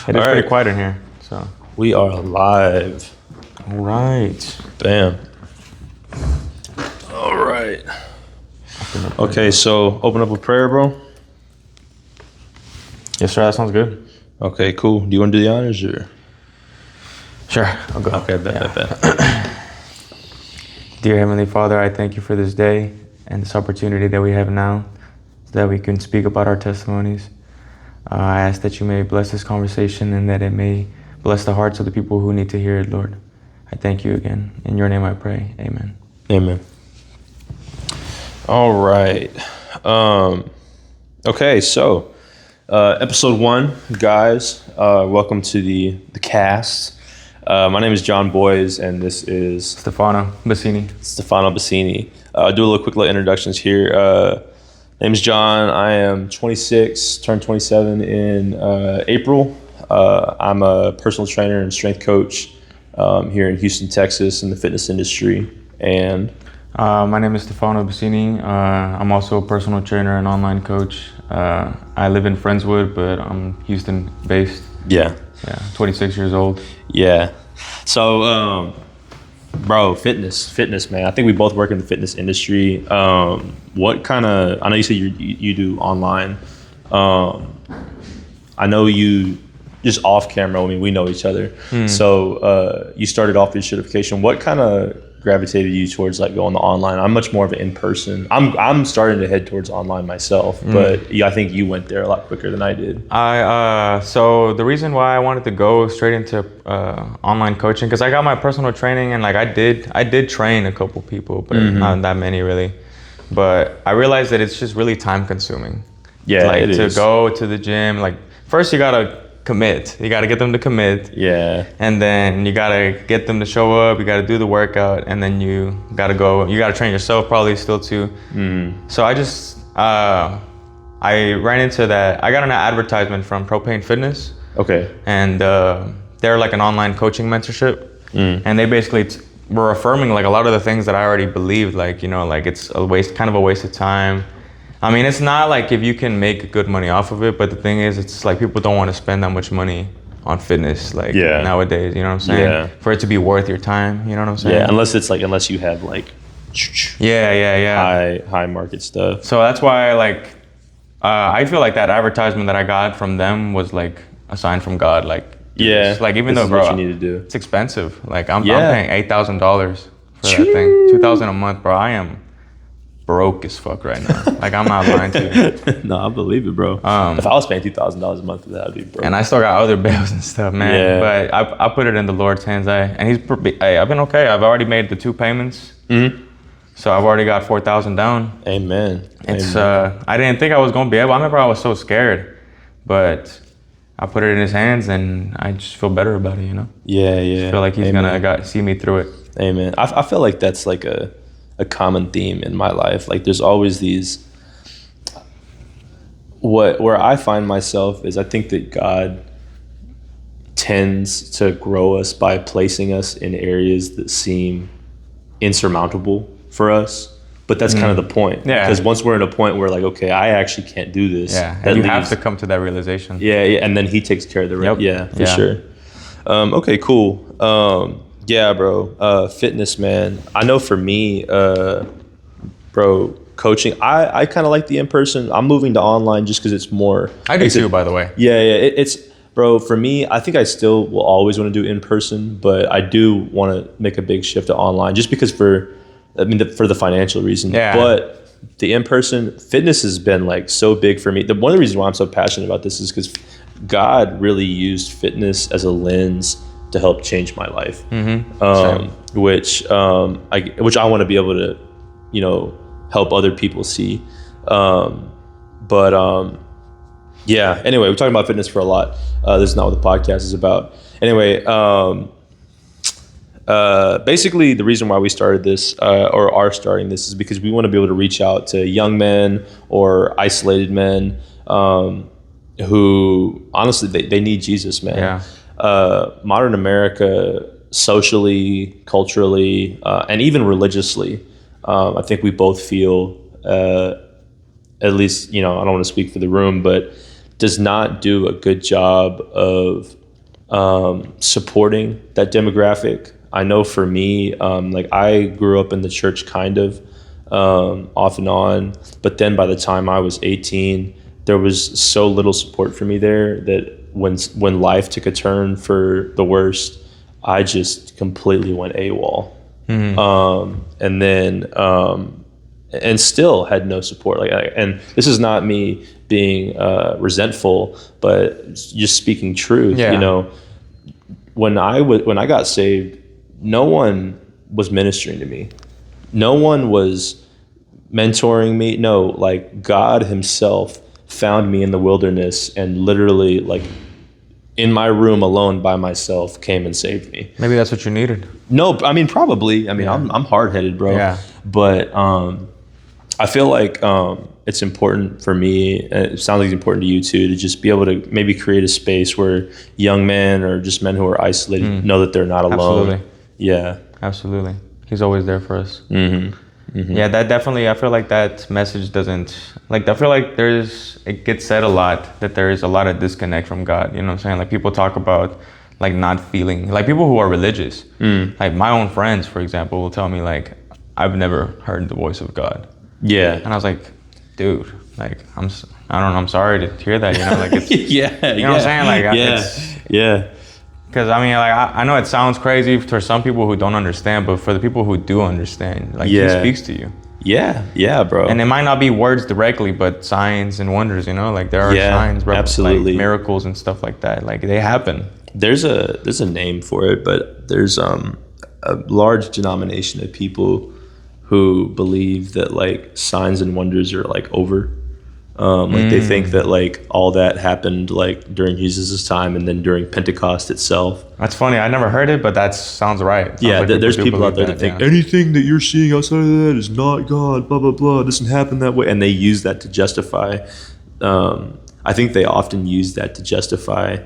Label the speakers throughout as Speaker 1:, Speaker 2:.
Speaker 1: It is pretty quiet in here. So
Speaker 2: we are live.
Speaker 1: All right.
Speaker 2: Bam. All right. Okay, so open up with prayer, bro.
Speaker 1: Yes, sir. That sounds good.
Speaker 2: Okay, cool. Do you want to do the honors or?
Speaker 1: Sure. I'll go.
Speaker 2: Okay, bet.
Speaker 1: Dear Heavenly Father, I thank you for this day and this opportunity that we have now so that we can speak about our testimonies. I ask that you may bless this conversation and that it may bless the hearts of the people who need to hear it, Lord. I thank you again. In your name I pray. Amen.
Speaker 2: Amen. All right. Okay, so episode 1, guys. Welcome to the cast. My name is John Boys, and this is
Speaker 1: Stefano
Speaker 2: Bassini. I'll do a little quick little introductions here. Name is John. I am 26, turned 27 in April. I'm a personal trainer and strength coach here in Houston, Texas, in the fitness industry. And
Speaker 1: my name is Stefano Bassini. I'm also a personal trainer and online coach. I live in Friendswood, but I'm Houston based.
Speaker 2: Yeah,
Speaker 1: 26 years old.
Speaker 2: Yeah. So, bro, fitness, man. I think we both work in the fitness industry. What kind of? I know you said you do online. I know you just off camera. I mean, we know each other. So, you started off your certification. What kind of gravitated you towards like going to online? I'm much more of an in-person. I'm starting to head towards online myself, but yeah, I think you went there a lot quicker than I did.
Speaker 1: So the reason why I wanted to go straight into online coaching, because I got my personal training and like I did train a couple people, but not that many really. But I realized that it's just really time consuming.
Speaker 2: Yeah,
Speaker 1: like
Speaker 2: it is.
Speaker 1: To go to the gym, like first you gotta commit. You gotta get them to commit.
Speaker 2: Yeah.
Speaker 1: And then you gotta get them to show up. You gotta do the workout, and then you gotta go. You gotta train yourself probably still too. So I just I ran into that. I got an advertisement from Propane Fitness.
Speaker 2: Okay.
Speaker 1: And they're like an online coaching mentorship, and they basically were affirming like a lot of the things that I already believed. Like like it's a waste of time. I mean, it's not like if you can make good money off of it, but the thing is, it's like people don't want to spend that much money on fitness nowadays, you know what I'm saying?
Speaker 2: Yeah.
Speaker 1: For it to be worth your time, you know what I'm saying?
Speaker 2: Yeah, unless you have like high market stuff.
Speaker 1: So that's why I feel like that advertisement that I got from them was like a sign from God. Like, like even though, bro,
Speaker 2: what you need to do.
Speaker 1: It's expensive. Like I'm paying $8,000 for that thing, $2,000 a month, bro. I am broke as fuck right now. Like I'm not lying to you.
Speaker 2: No, I believe it, bro. If I was paying $2,000 a month for that, I'd be broke.
Speaker 1: And I still got other bills and stuff, man.
Speaker 2: Yeah.
Speaker 1: But I put it in the Lord's hands. I've been okay. I've already made the 2 payments. So I've already got $4,000 down.
Speaker 2: Amen.
Speaker 1: It's I didn't think I was gonna be able. I remember I was so scared, but I put it in His hands, and I just feel better about it.
Speaker 2: Yeah.
Speaker 1: I feel like He's gonna see me through it.
Speaker 2: Amen. I feel like that's like a common theme in my life. Like there's always these. Where I find myself is I think that God tends to grow us by placing us in areas that seem insurmountable for us. But that's kind of the point.
Speaker 1: Yeah.
Speaker 2: Because once we're in a point where like, okay, I actually can't do this.
Speaker 1: Yeah. And you have to come to that realization.
Speaker 2: Yeah. And then He takes care of the rest.
Speaker 1: Yep.
Speaker 2: Yeah, for sure. Okay, cool. Yeah, bro. Fitness, man. I know for me, bro, coaching, I kind of like the in-person. I'm moving to online just because it's more.
Speaker 1: I do too, by the way.
Speaker 2: Yeah. It's, bro, for me, I think I still will always want to do in-person, but I do want to make a big shift to online just because for the financial reason.
Speaker 1: Yeah.
Speaker 2: But the in-person fitness has been like so big for me. One of the reasons why I'm so passionate about this is because God really used fitness as a lens to help change my life, which I want to be able to, help other people see. Yeah. Anyway, we're talking about fitness for a lot. This is not what the podcast is about. Anyway, basically the reason why we started this or are starting this is because we want to be able to reach out to young men or isolated men who honestly they need Jesus, man.
Speaker 1: Yeah.
Speaker 2: Modern America, socially, culturally, and even religiously, I think we both feel, at least, I don't want to speak for the room, but does not do a good job of supporting that demographic. I know for me, like I grew up in the church kind of off and on, but then by the time I was 18, there was so little support for me there that when life took a turn for the worst, I just completely went AWOL. And then and still had no support. And this is not me being resentful, but just speaking truth.
Speaker 1: Yeah.
Speaker 2: You know, when I got saved, no one was ministering to me. No one was mentoring me. No, like God himself found me in the wilderness and literally like in my room alone by myself came and saved me.
Speaker 1: Maybe that's what you needed.
Speaker 2: No, I mean, probably. I mean, I'm hard-headed, bro.
Speaker 1: Yeah.
Speaker 2: But I feel like it's important for me, and it sounds like it's important to you too, to just be able to maybe create a space where young men or just men who are isolated know that they're not alone.
Speaker 1: Absolutely.
Speaker 2: Yeah.
Speaker 1: Absolutely. He's always there for us.
Speaker 2: Mm-hmm.
Speaker 1: Yeah, that definitely, I feel like that message doesn't, like, I feel like it gets said a lot that there is a lot of disconnect from God. You know what I'm saying? Like, people talk about, like, not feeling, like, people who are religious, like, my own friends, for example, will tell me, like, I've never heard the voice of God.
Speaker 2: Yeah.
Speaker 1: And I was like, dude, like, I don't know, I'm sorry to hear that, you know, like, it's,
Speaker 2: yeah.
Speaker 1: you know what I'm saying? Like,
Speaker 2: Yeah.
Speaker 1: Because, I mean, like, I know it sounds crazy for some people who don't understand, but for the people who do understand, like, he speaks to you.
Speaker 2: Yeah, bro.
Speaker 1: And it might not be words directly, but signs and wonders, you know? Like, there are signs,
Speaker 2: absolutely.
Speaker 1: like, miracles and stuff like that. Like, they happen.
Speaker 2: There's a name for it, but there's a large denomination of people who believe that, like, signs and wonders are, like, over. Like they think that like all that happened like during Jesus' time and then during Pentecost itself.
Speaker 1: That's funny. I never heard it, but that sounds right.
Speaker 2: Like there's people out there that think anything that you're seeing outside of that is not God, blah, blah, blah. It doesn't happen that way. And they use that to justify, I think they often use that to justify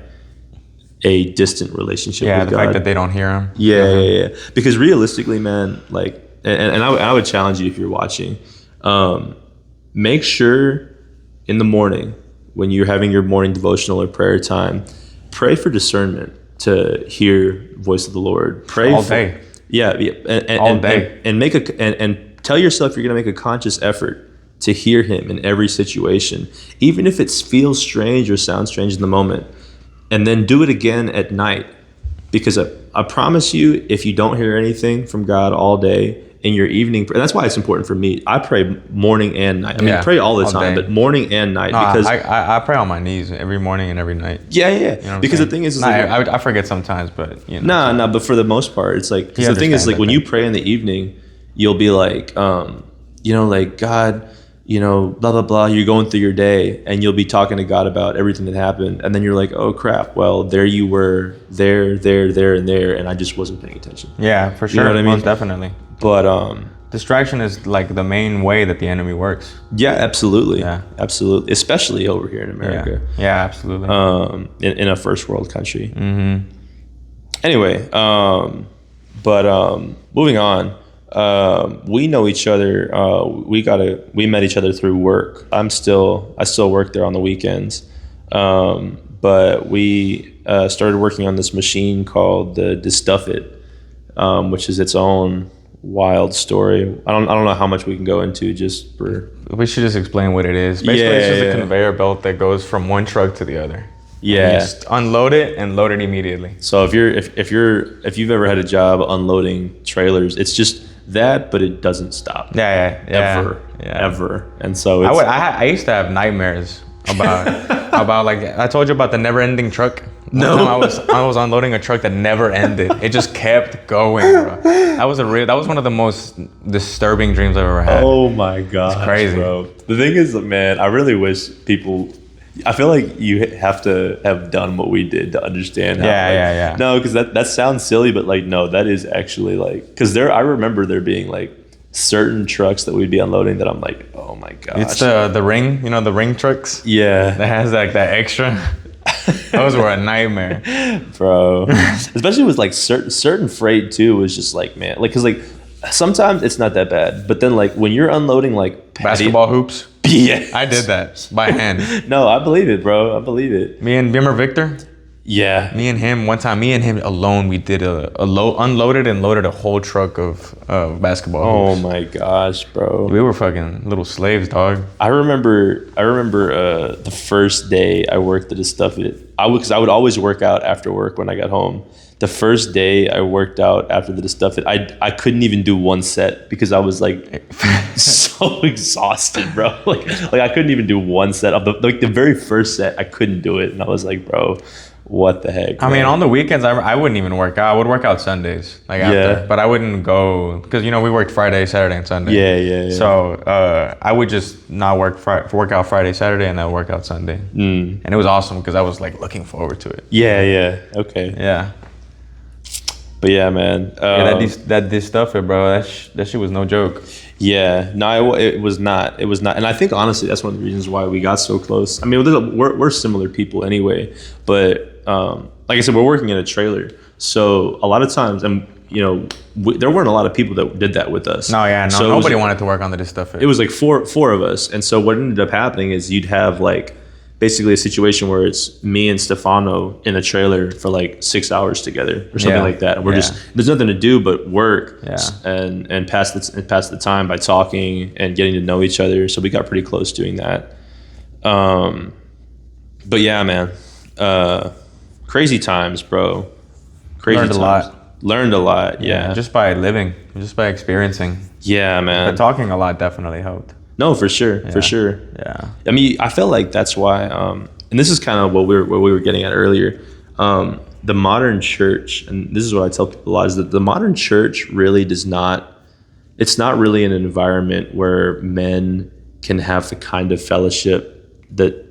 Speaker 2: a distant relationship with God.
Speaker 1: The fact that they don't hear him.
Speaker 2: Yeah. Because realistically, man, like, and I would challenge you if you're watching, make sure in the morning, when you're having your morning devotional or prayer time, pray for discernment to hear the voice of the Lord. Pray
Speaker 1: all day.
Speaker 2: Yeah,
Speaker 1: all day.
Speaker 2: And tell yourself you're going to make a conscious effort to hear him in every situation, even if it feels strange or sounds strange in the moment. And then do it again at night, because I promise you, if you don't hear anything from God all day, in your evening, and that's why it's important for me. I pray morning and night. I mean, I pray all the time, but morning and night. Because
Speaker 1: I pray on my knees every morning and every night.
Speaker 2: Yeah.
Speaker 1: You know
Speaker 2: because the thing is
Speaker 1: like, I forget sometimes, but you know.
Speaker 2: No. But for the most part, it's like, because the thing is, like, when you pray in the evening, you'll be like, you know, like, God, you know, blah, blah, blah. You're going through your day and you'll be talking to God about everything that happened. And then you're like, oh crap. Well, there you were, there, and there. And I just wasn't paying attention.
Speaker 1: Yeah, for sure.
Speaker 2: You know what I mean?
Speaker 1: Most definitely.
Speaker 2: But
Speaker 1: distraction is like the main way that the enemy works.
Speaker 2: Yeah, absolutely.
Speaker 1: Yeah,
Speaker 2: absolutely. Especially over here in America.
Speaker 1: Yeah, absolutely.
Speaker 2: In a first world country.
Speaker 1: Mm-hmm.
Speaker 2: Anyway, but moving on. We know each other. We met each other through work. I still work there on the weekends. But we started working on this machine called the Stuff It, which is its own wild story. I don't know how much we can go into just for. We
Speaker 1: should just explain what it is. Basically, it's just a conveyor belt that goes from one truck to the other.
Speaker 2: Yeah.
Speaker 1: And you just unload it and load it immediately.
Speaker 2: So if you've ever had a job unloading trailers, it's just that, but it doesn't stop. Ever. And so
Speaker 1: I used to have nightmares about like I told you about the never-ending truck.
Speaker 2: No,
Speaker 1: I was unloading a truck that never ended. It just kept going, bro. That was one of the most disturbing dreams I've ever had.
Speaker 2: Oh my god,
Speaker 1: it's crazy,
Speaker 2: bro. The thing is, man, I really wish people. I feel like you have to have done what we did to understand how.
Speaker 1: Yeah.
Speaker 2: No, because that sounds silly, but like no, that is actually like because I remember there being like certain trucks that we'd be unloading that I'm like, oh my gosh.
Speaker 1: It's the ring, the ring trucks.
Speaker 2: Yeah,
Speaker 1: that has like that extra. Those were a nightmare,
Speaker 2: bro. Especially with like certain freight too was just like, man, like because like sometimes it's not that bad, but then like when you're unloading like
Speaker 1: basketball hoops.
Speaker 2: BS.
Speaker 1: I did that by hand.
Speaker 2: No, I believe it, bro. I believe it.
Speaker 1: Remember Victor?
Speaker 2: Yeah.
Speaker 1: Me and him, one time, me and him alone, we did unloaded and loaded a whole truck of basketball
Speaker 2: Oh
Speaker 1: hoops.
Speaker 2: my gosh, bro.
Speaker 1: We were fucking little slaves, dog.
Speaker 2: I remember the first day I worked at a stuff it. Because I would always work out after work when I got home. The first day I worked out after the stuff it, I couldn't even do one set because I was like so exhausted, bro. Like I couldn't even do one set of the very first set. I couldn't do it, and I was like, bro, what the heck?
Speaker 1: I mean, on the weekends, I wouldn't even work out. I would work out Sundays, like after.
Speaker 2: Yeah.
Speaker 1: But I wouldn't go because we worked Friday, Saturday, and Sunday.
Speaker 2: Yeah.
Speaker 1: So I would just not work out Friday, Saturday, and then work out Sunday. And it was awesome because I was like looking forward to it.
Speaker 2: Yeah. Okay.
Speaker 1: Yeah.
Speaker 2: But yeah, man.
Speaker 1: That stuff, bro. That shit was no joke.
Speaker 2: Yeah, no, it was not. It was not, and I think honestly, that's one of the reasons why we got so close. I mean, we're similar people anyway, but like I said, we're working in a trailer, so a lot of times, and there weren't a lot of people that did that with us.
Speaker 1: So nobody wanted to work on this stuff.
Speaker 2: It was like four of us, and so what ended up happening is you'd have like basically a situation where it's me and Stefano in a trailer for like 6 hours together or something like that. And we're just, there's nothing to do but work and pass the time by talking and getting to know each other. So we got pretty close doing that. But yeah, man, crazy times, bro.
Speaker 1: Learned times.
Speaker 2: Learned a lot. Yeah.
Speaker 1: Just by living, just by experiencing.
Speaker 2: Yeah, man.
Speaker 1: But talking a lot definitely helped.
Speaker 2: No, for sure.
Speaker 1: Yeah.
Speaker 2: I mean, I felt like that's why, and this is kind of what we were getting at earlier. The modern church, and this is what I tell people a lot, is that the modern church really does not. It's not really an environment where men can have the kind of fellowship that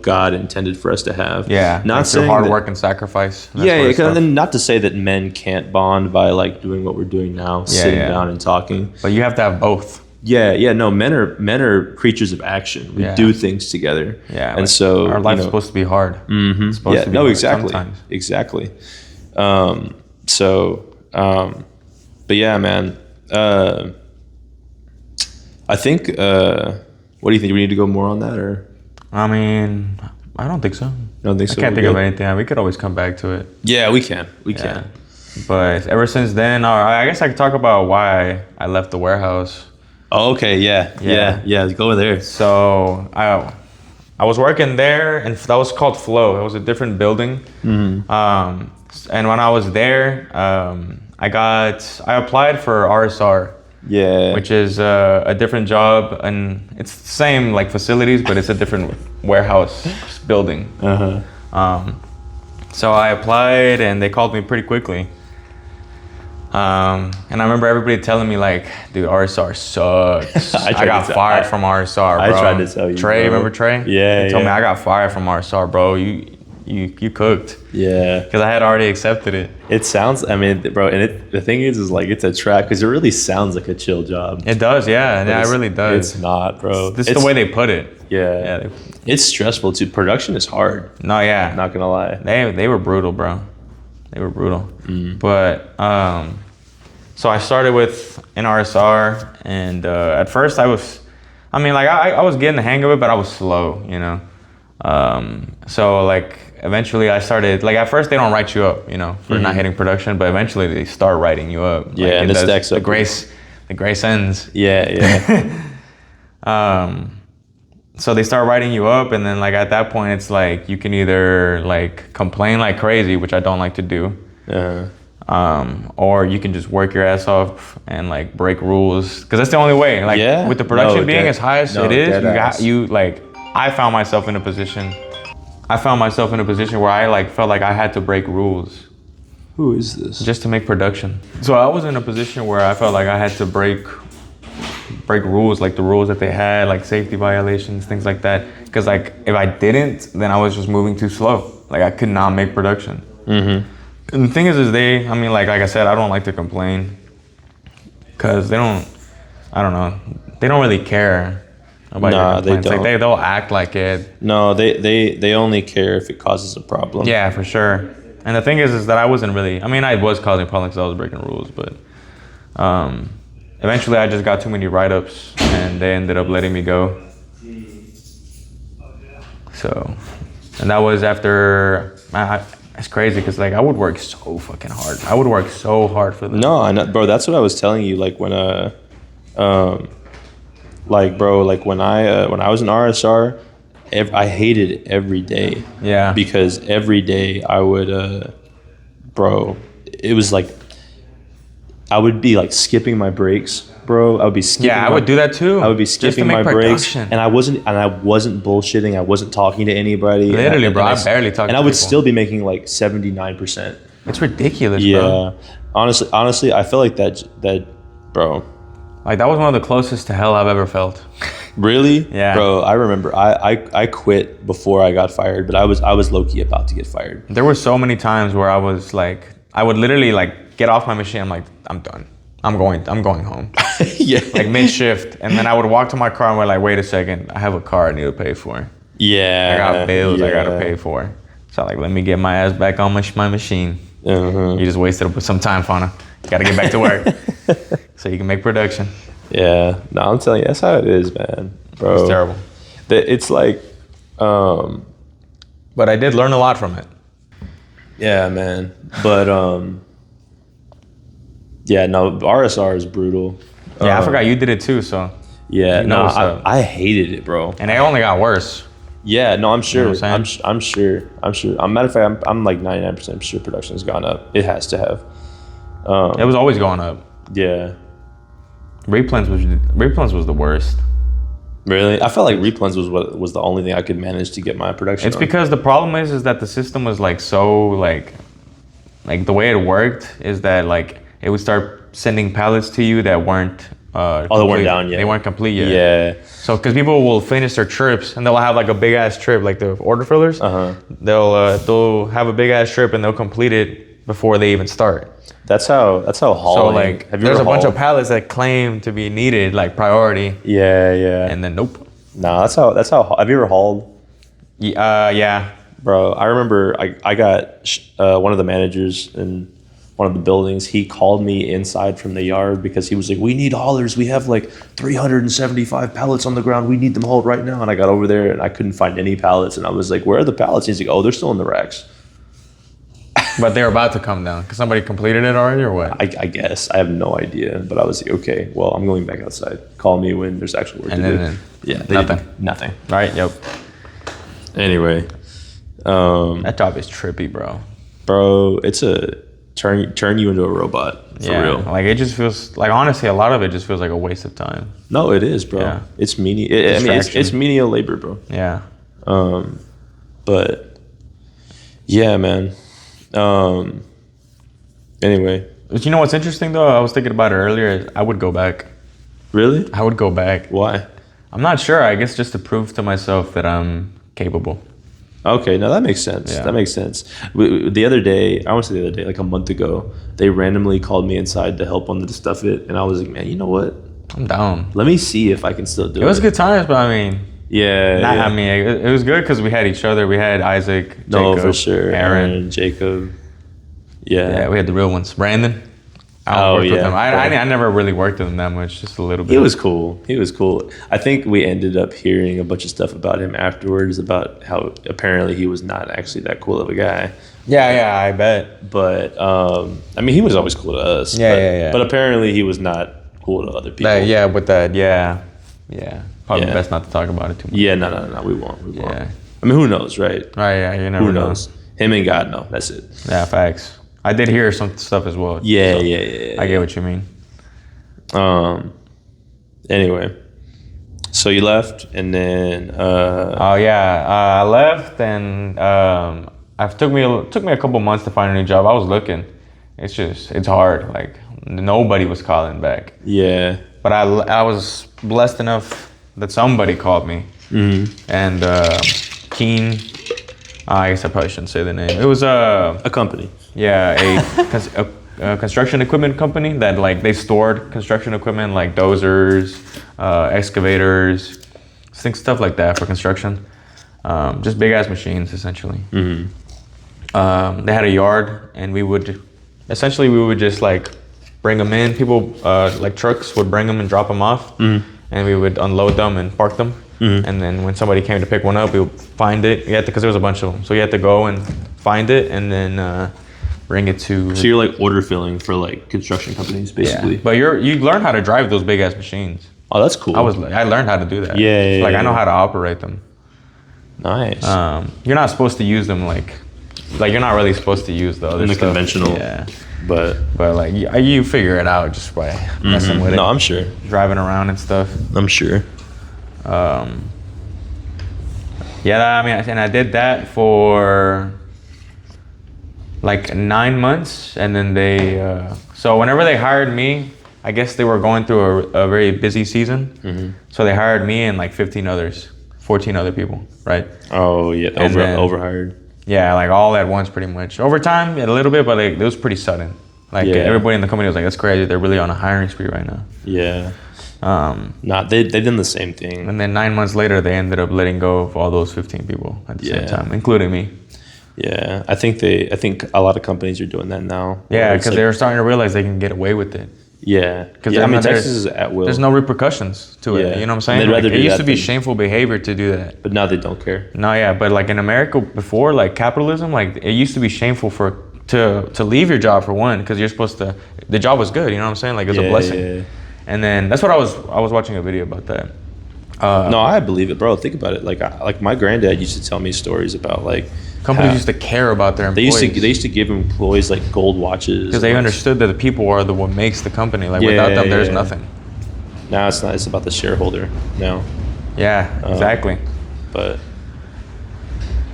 Speaker 2: God intended for us to have.
Speaker 1: Yeah.
Speaker 2: Not
Speaker 1: like
Speaker 2: saying
Speaker 1: hard work and sacrifice.
Speaker 2: And then not to say that men can't bond by like doing what we're doing now, sitting down and talking.
Speaker 1: But you have to have both.
Speaker 2: Yeah. No, men are creatures of action. We do things together.
Speaker 1: Yeah.
Speaker 2: And so
Speaker 1: our life's supposed to be hard.
Speaker 2: Mm-hmm.
Speaker 1: It's supposed to be hard sometimes.
Speaker 2: Exactly. But yeah, man. I think. What do you think? Do we need to go more on that, or?
Speaker 1: I mean, I don't think so.
Speaker 2: Don't think so.
Speaker 1: I can't think of anything. We could always come back to it.
Speaker 2: Yeah, we can. We can.
Speaker 1: But ever since then, I guess I could talk about why I left the warehouse.
Speaker 2: Oh, okay. Yeah. Go there.
Speaker 1: So I was working there, and that was called Flow. It was a different building. Mm-hmm. And when I was there, I applied for RSR. Yeah. Which is a different job, and it's the same like facilities, but it's a different warehouse building. So I applied, and they called me pretty quickly. And I remember everybody telling me like, dude, RSR sucks. I got fired from RSR, bro.
Speaker 2: I tried to tell you,
Speaker 1: Trey,
Speaker 2: bro.
Speaker 1: remember Trey?
Speaker 2: Yeah.
Speaker 1: He told me I got fired from RSR, bro. You cooked.
Speaker 2: Yeah.
Speaker 1: Because I had already accepted it.
Speaker 2: It sounds, I mean, bro, and the thing is like it's a trap because it really sounds like a chill job.
Speaker 1: It does, yeah. It really does.
Speaker 2: It's not, bro.
Speaker 1: This is the way they put it.
Speaker 2: Yeah. It's stressful too. Production is hard.
Speaker 1: No, yeah.
Speaker 2: Not gonna lie.
Speaker 1: They were brutal, bro. They were brutal. But so I started with an RSR, and at first I was getting the hang of it, but I was slow, So like eventually I started, like at first they don't write you up, for not hitting production, but eventually they start writing you up.
Speaker 2: Yeah,
Speaker 1: like,
Speaker 2: and it stacks up.
Speaker 1: The grace ends.
Speaker 2: Yeah.
Speaker 1: So they start writing you up, and then like at that point it's like you can either like complain like crazy, which I don't like to do. Or you can just work your ass off and like break rules, because that's the only way. Like with the production being as high as it is, I found myself in a position where I like felt like I had to break rules.
Speaker 2: Who is this?
Speaker 1: Just to make production. So I was in a position where I felt like I had to break rules, like the rules that they had, like safety violations, things like that. Because like if I didn't, then I was just moving too slow. Like I could not make production. And the thing is like I said, I don't like to complain, because they don't really care about your complaints.
Speaker 2: They don't.
Speaker 1: Like they'll act like it.
Speaker 2: No, they only care if it causes a problem.
Speaker 1: Yeah, for sure. And the thing is that I wasn't really, I was causing problems because I was breaking rules, but eventually I just got too many write-ups, and they ended up letting me go. So, and that was after. It's crazy because like I would work so fucking hard. I would work so hard for them.
Speaker 2: No, I know, bro. That's what I was telling you. Like when like bro, like when I was in RSR, I hated every day.
Speaker 1: Yeah.
Speaker 2: Because every day I would, bro, it was like I would be like skipping my breaks, bro. I would be skipping.
Speaker 1: Yeah, I would do that too.
Speaker 2: I would be skipping my breaks, and I wasn't bullshitting. I wasn't talking to anybody.
Speaker 1: Literally, bro, I barely talk.
Speaker 2: And I would still be making like 79%.
Speaker 1: It's ridiculous, bro.
Speaker 2: Yeah, honestly, I feel like that, bro.
Speaker 1: Like that was one of the closest to hell I've ever felt.
Speaker 2: Really?
Speaker 1: Yeah.
Speaker 2: Bro, I remember I quit before I got fired, but I was low key about to get fired.
Speaker 1: There were so many times where I was like, I would literally like get off my machine. I'm like, I'm done. I'm going home.
Speaker 2: Yeah.
Speaker 1: Like mid shift, and then I would walk to my car and we're like, wait a second, I have a car I need to pay for.
Speaker 2: Yeah.
Speaker 1: I got bills I gotta pay for. So like, let me get my ass back on my machine.
Speaker 2: Uh-huh.
Speaker 1: You just wasted some time, Fauna. You gotta get back to work so you can make production.
Speaker 2: Yeah. No, I'm telling you, that's how it is, man. Bro.
Speaker 1: It's terrible.
Speaker 2: It's like,
Speaker 1: but I did learn a lot from it.
Speaker 2: yeah, man. But yeah, no, RSR is brutal.
Speaker 1: Yeah, I forgot you did it too. So
Speaker 2: yeah,
Speaker 1: you know
Speaker 2: no,
Speaker 1: what's up.
Speaker 2: I hated it, bro.
Speaker 1: And it only got worse.
Speaker 2: Yeah, no, I'm sure.
Speaker 1: You know what
Speaker 2: I'm sure. Matter of fact, I'm like 99% sure production has gone up. It has to have.
Speaker 1: It was always going up.
Speaker 2: Yeah.
Speaker 1: Replens was the worst.
Speaker 2: Really? I felt like replens was the only thing I could manage to get my production.
Speaker 1: It's
Speaker 2: on.
Speaker 1: because the problem is that the system was like so like the way it worked is that like it would start sending pallets to you that weren't
Speaker 2: they weren't down yet.
Speaker 1: They weren't complete yet.
Speaker 2: Yeah.
Speaker 1: So because people will finish their trips and they'll have like a big ass trip, like the order fillers. They'll have a big ass trip and they'll complete it before they even start.
Speaker 2: That's how hauling.
Speaker 1: So like
Speaker 2: have you
Speaker 1: there's
Speaker 2: ever
Speaker 1: a bunch
Speaker 2: hauled?
Speaker 1: of pallets that claim to be needed like priority.
Speaker 2: Yeah.
Speaker 1: And then nope.
Speaker 2: Nah, that's how. Have you ever hauled?
Speaker 1: Yeah.
Speaker 2: Bro, I remember I got one of the managers in one of the buildings. He called me inside from the yard because he was like, "We need haulers. We have like 375 pallets on the ground. We need them hauled right now." And I got over there and I couldn't find any pallets. And I was like, "Where are the pallets?" He's like, "Oh, they're still in the racks."
Speaker 1: But they're about to come down because somebody completed it already, or what?
Speaker 2: I guess. I have no idea. But I was like, okay, well, I'm going back outside. Call me when there's actual work to do. Yeah, nothing.
Speaker 1: Right? Yep.
Speaker 2: Anyway.
Speaker 1: That job is trippy, bro.
Speaker 2: Bro, it's a turn you into a robot. For real.
Speaker 1: Like it just feels like, honestly, a lot of it just feels like a waste of time.
Speaker 2: No, it is, bro.
Speaker 1: Yeah.
Speaker 2: It's it's menial labor, bro.
Speaker 1: Yeah.
Speaker 2: But yeah, man. Anyway.
Speaker 1: But you know what's interesting though? I was thinking about it earlier. I would go back.
Speaker 2: Really?
Speaker 1: I would go back.
Speaker 2: Why?
Speaker 1: I'm not sure. I guess just to prove to myself that I'm capable.
Speaker 2: Okay, now that makes sense.
Speaker 1: Yeah.
Speaker 2: That makes sense. The other day, I want to say the other day, like a month ago, they randomly called me inside to help on the stuff it, and I was like, man, you know what?
Speaker 1: I'm down.
Speaker 2: Let me see if I can still do it.
Speaker 1: It was good times, but I mean,
Speaker 2: yeah.
Speaker 1: I mean, it was good because we had each other. We had Isaac, Jacob,
Speaker 2: No, for sure.
Speaker 1: Aaron,
Speaker 2: Jacob. Yeah,
Speaker 1: we had the real ones. Brandon. I worked with him. I never really worked with him that much, just a little bit.
Speaker 2: He was cool. I think we ended up hearing a bunch of stuff about him afterwards about how apparently he was not actually that cool of a guy.
Speaker 1: Yeah, I bet.
Speaker 2: But I mean, he was always cool to us.
Speaker 1: Yeah.
Speaker 2: But apparently, he was not cool to other people.
Speaker 1: Probably best not to talk about it too much.
Speaker 2: Yeah, no, we won't.
Speaker 1: Yeah.
Speaker 2: I mean, who knows, right?
Speaker 1: Right, yeah, you never
Speaker 2: Who
Speaker 1: know.
Speaker 2: knows? Him and God know. That's it.
Speaker 1: Yeah, facts. I did hear some stuff as well.
Speaker 2: Yeah.
Speaker 1: I get what you mean.
Speaker 2: Anyway, so you left, and then.
Speaker 1: I left, and it took me a couple months to find a new job. I was looking. It's hard. Like nobody was calling back.
Speaker 2: Yeah.
Speaker 1: But I was blessed enough that somebody called me.
Speaker 2: Mm-hmm.
Speaker 1: And Keen. I guess I probably shouldn't say the name. It was
Speaker 2: A company.
Speaker 1: Yeah, a construction equipment company that like they stored construction equipment like dozers, excavators, stuff like that for construction. Just big ass machines essentially.
Speaker 2: Mm-hmm.
Speaker 1: They had a yard, and we would just like bring them in. People like trucks would bring them and drop them off, and we would unload them and park them. And then when somebody came to pick one up, we would find it. You had to, because there was a bunch of them, so you had to go and find it and then bring it to.
Speaker 2: So you're like order filling for like construction companies, basically.
Speaker 1: Yeah. But you learn how to drive those big ass machines.
Speaker 2: Oh, that's cool.
Speaker 1: I learned how to do that.
Speaker 2: Yeah.
Speaker 1: Like I know how to operate them.
Speaker 2: Nice.
Speaker 1: You're not supposed to use them like you're not really supposed to use the other
Speaker 2: in the
Speaker 1: stuff.
Speaker 2: conventional.
Speaker 1: Yeah.
Speaker 2: But
Speaker 1: like you figure it out just by messing with it.
Speaker 2: No, I'm sure.
Speaker 1: Driving around and stuff.
Speaker 2: I'm sure.
Speaker 1: Yeah, I mean, and I did that for like 9 months, and then they. So whenever they hired me, I guess they were going through a very busy season. So they hired me and like 14 other people, right?
Speaker 2: Oh yeah, overhired.
Speaker 1: Yeah, like all at once, pretty much. Over time, a little bit, but like it was pretty sudden. Like everybody in the company was like, "That's crazy. They're really on a hiring spree right now."
Speaker 2: Yeah. They've done the same thing.
Speaker 1: And then 9 months later, they ended up letting go of all those 15 people at the same time, including me.
Speaker 2: Yeah, I think a lot of companies are doing that now.
Speaker 1: Yeah, because they're starting to realize they can get away with it.
Speaker 2: Yeah, because I mean, Texas is at will.
Speaker 1: There's no repercussions to it. You know what I'm saying? Like, it used to be shameful behavior to do that,
Speaker 2: but now they don't care.
Speaker 1: No, yeah, but like in America before, like capitalism, like it used to be shameful to leave your job for one, because you're supposed to. The job was good. You know what I'm saying? Like it was a blessing. Yeah. And then that's what I was watching a video about that.
Speaker 2: No, I believe it, bro. Think about it. Like my granddad used to tell me stories about like
Speaker 1: companies used to care about their employees.
Speaker 2: They used to give employees like gold watches
Speaker 1: because they understood that the people are what makes the company. Like without them, there's nothing.
Speaker 2: Now it's not. It's about the shareholder now.
Speaker 1: Yeah, exactly.
Speaker 2: But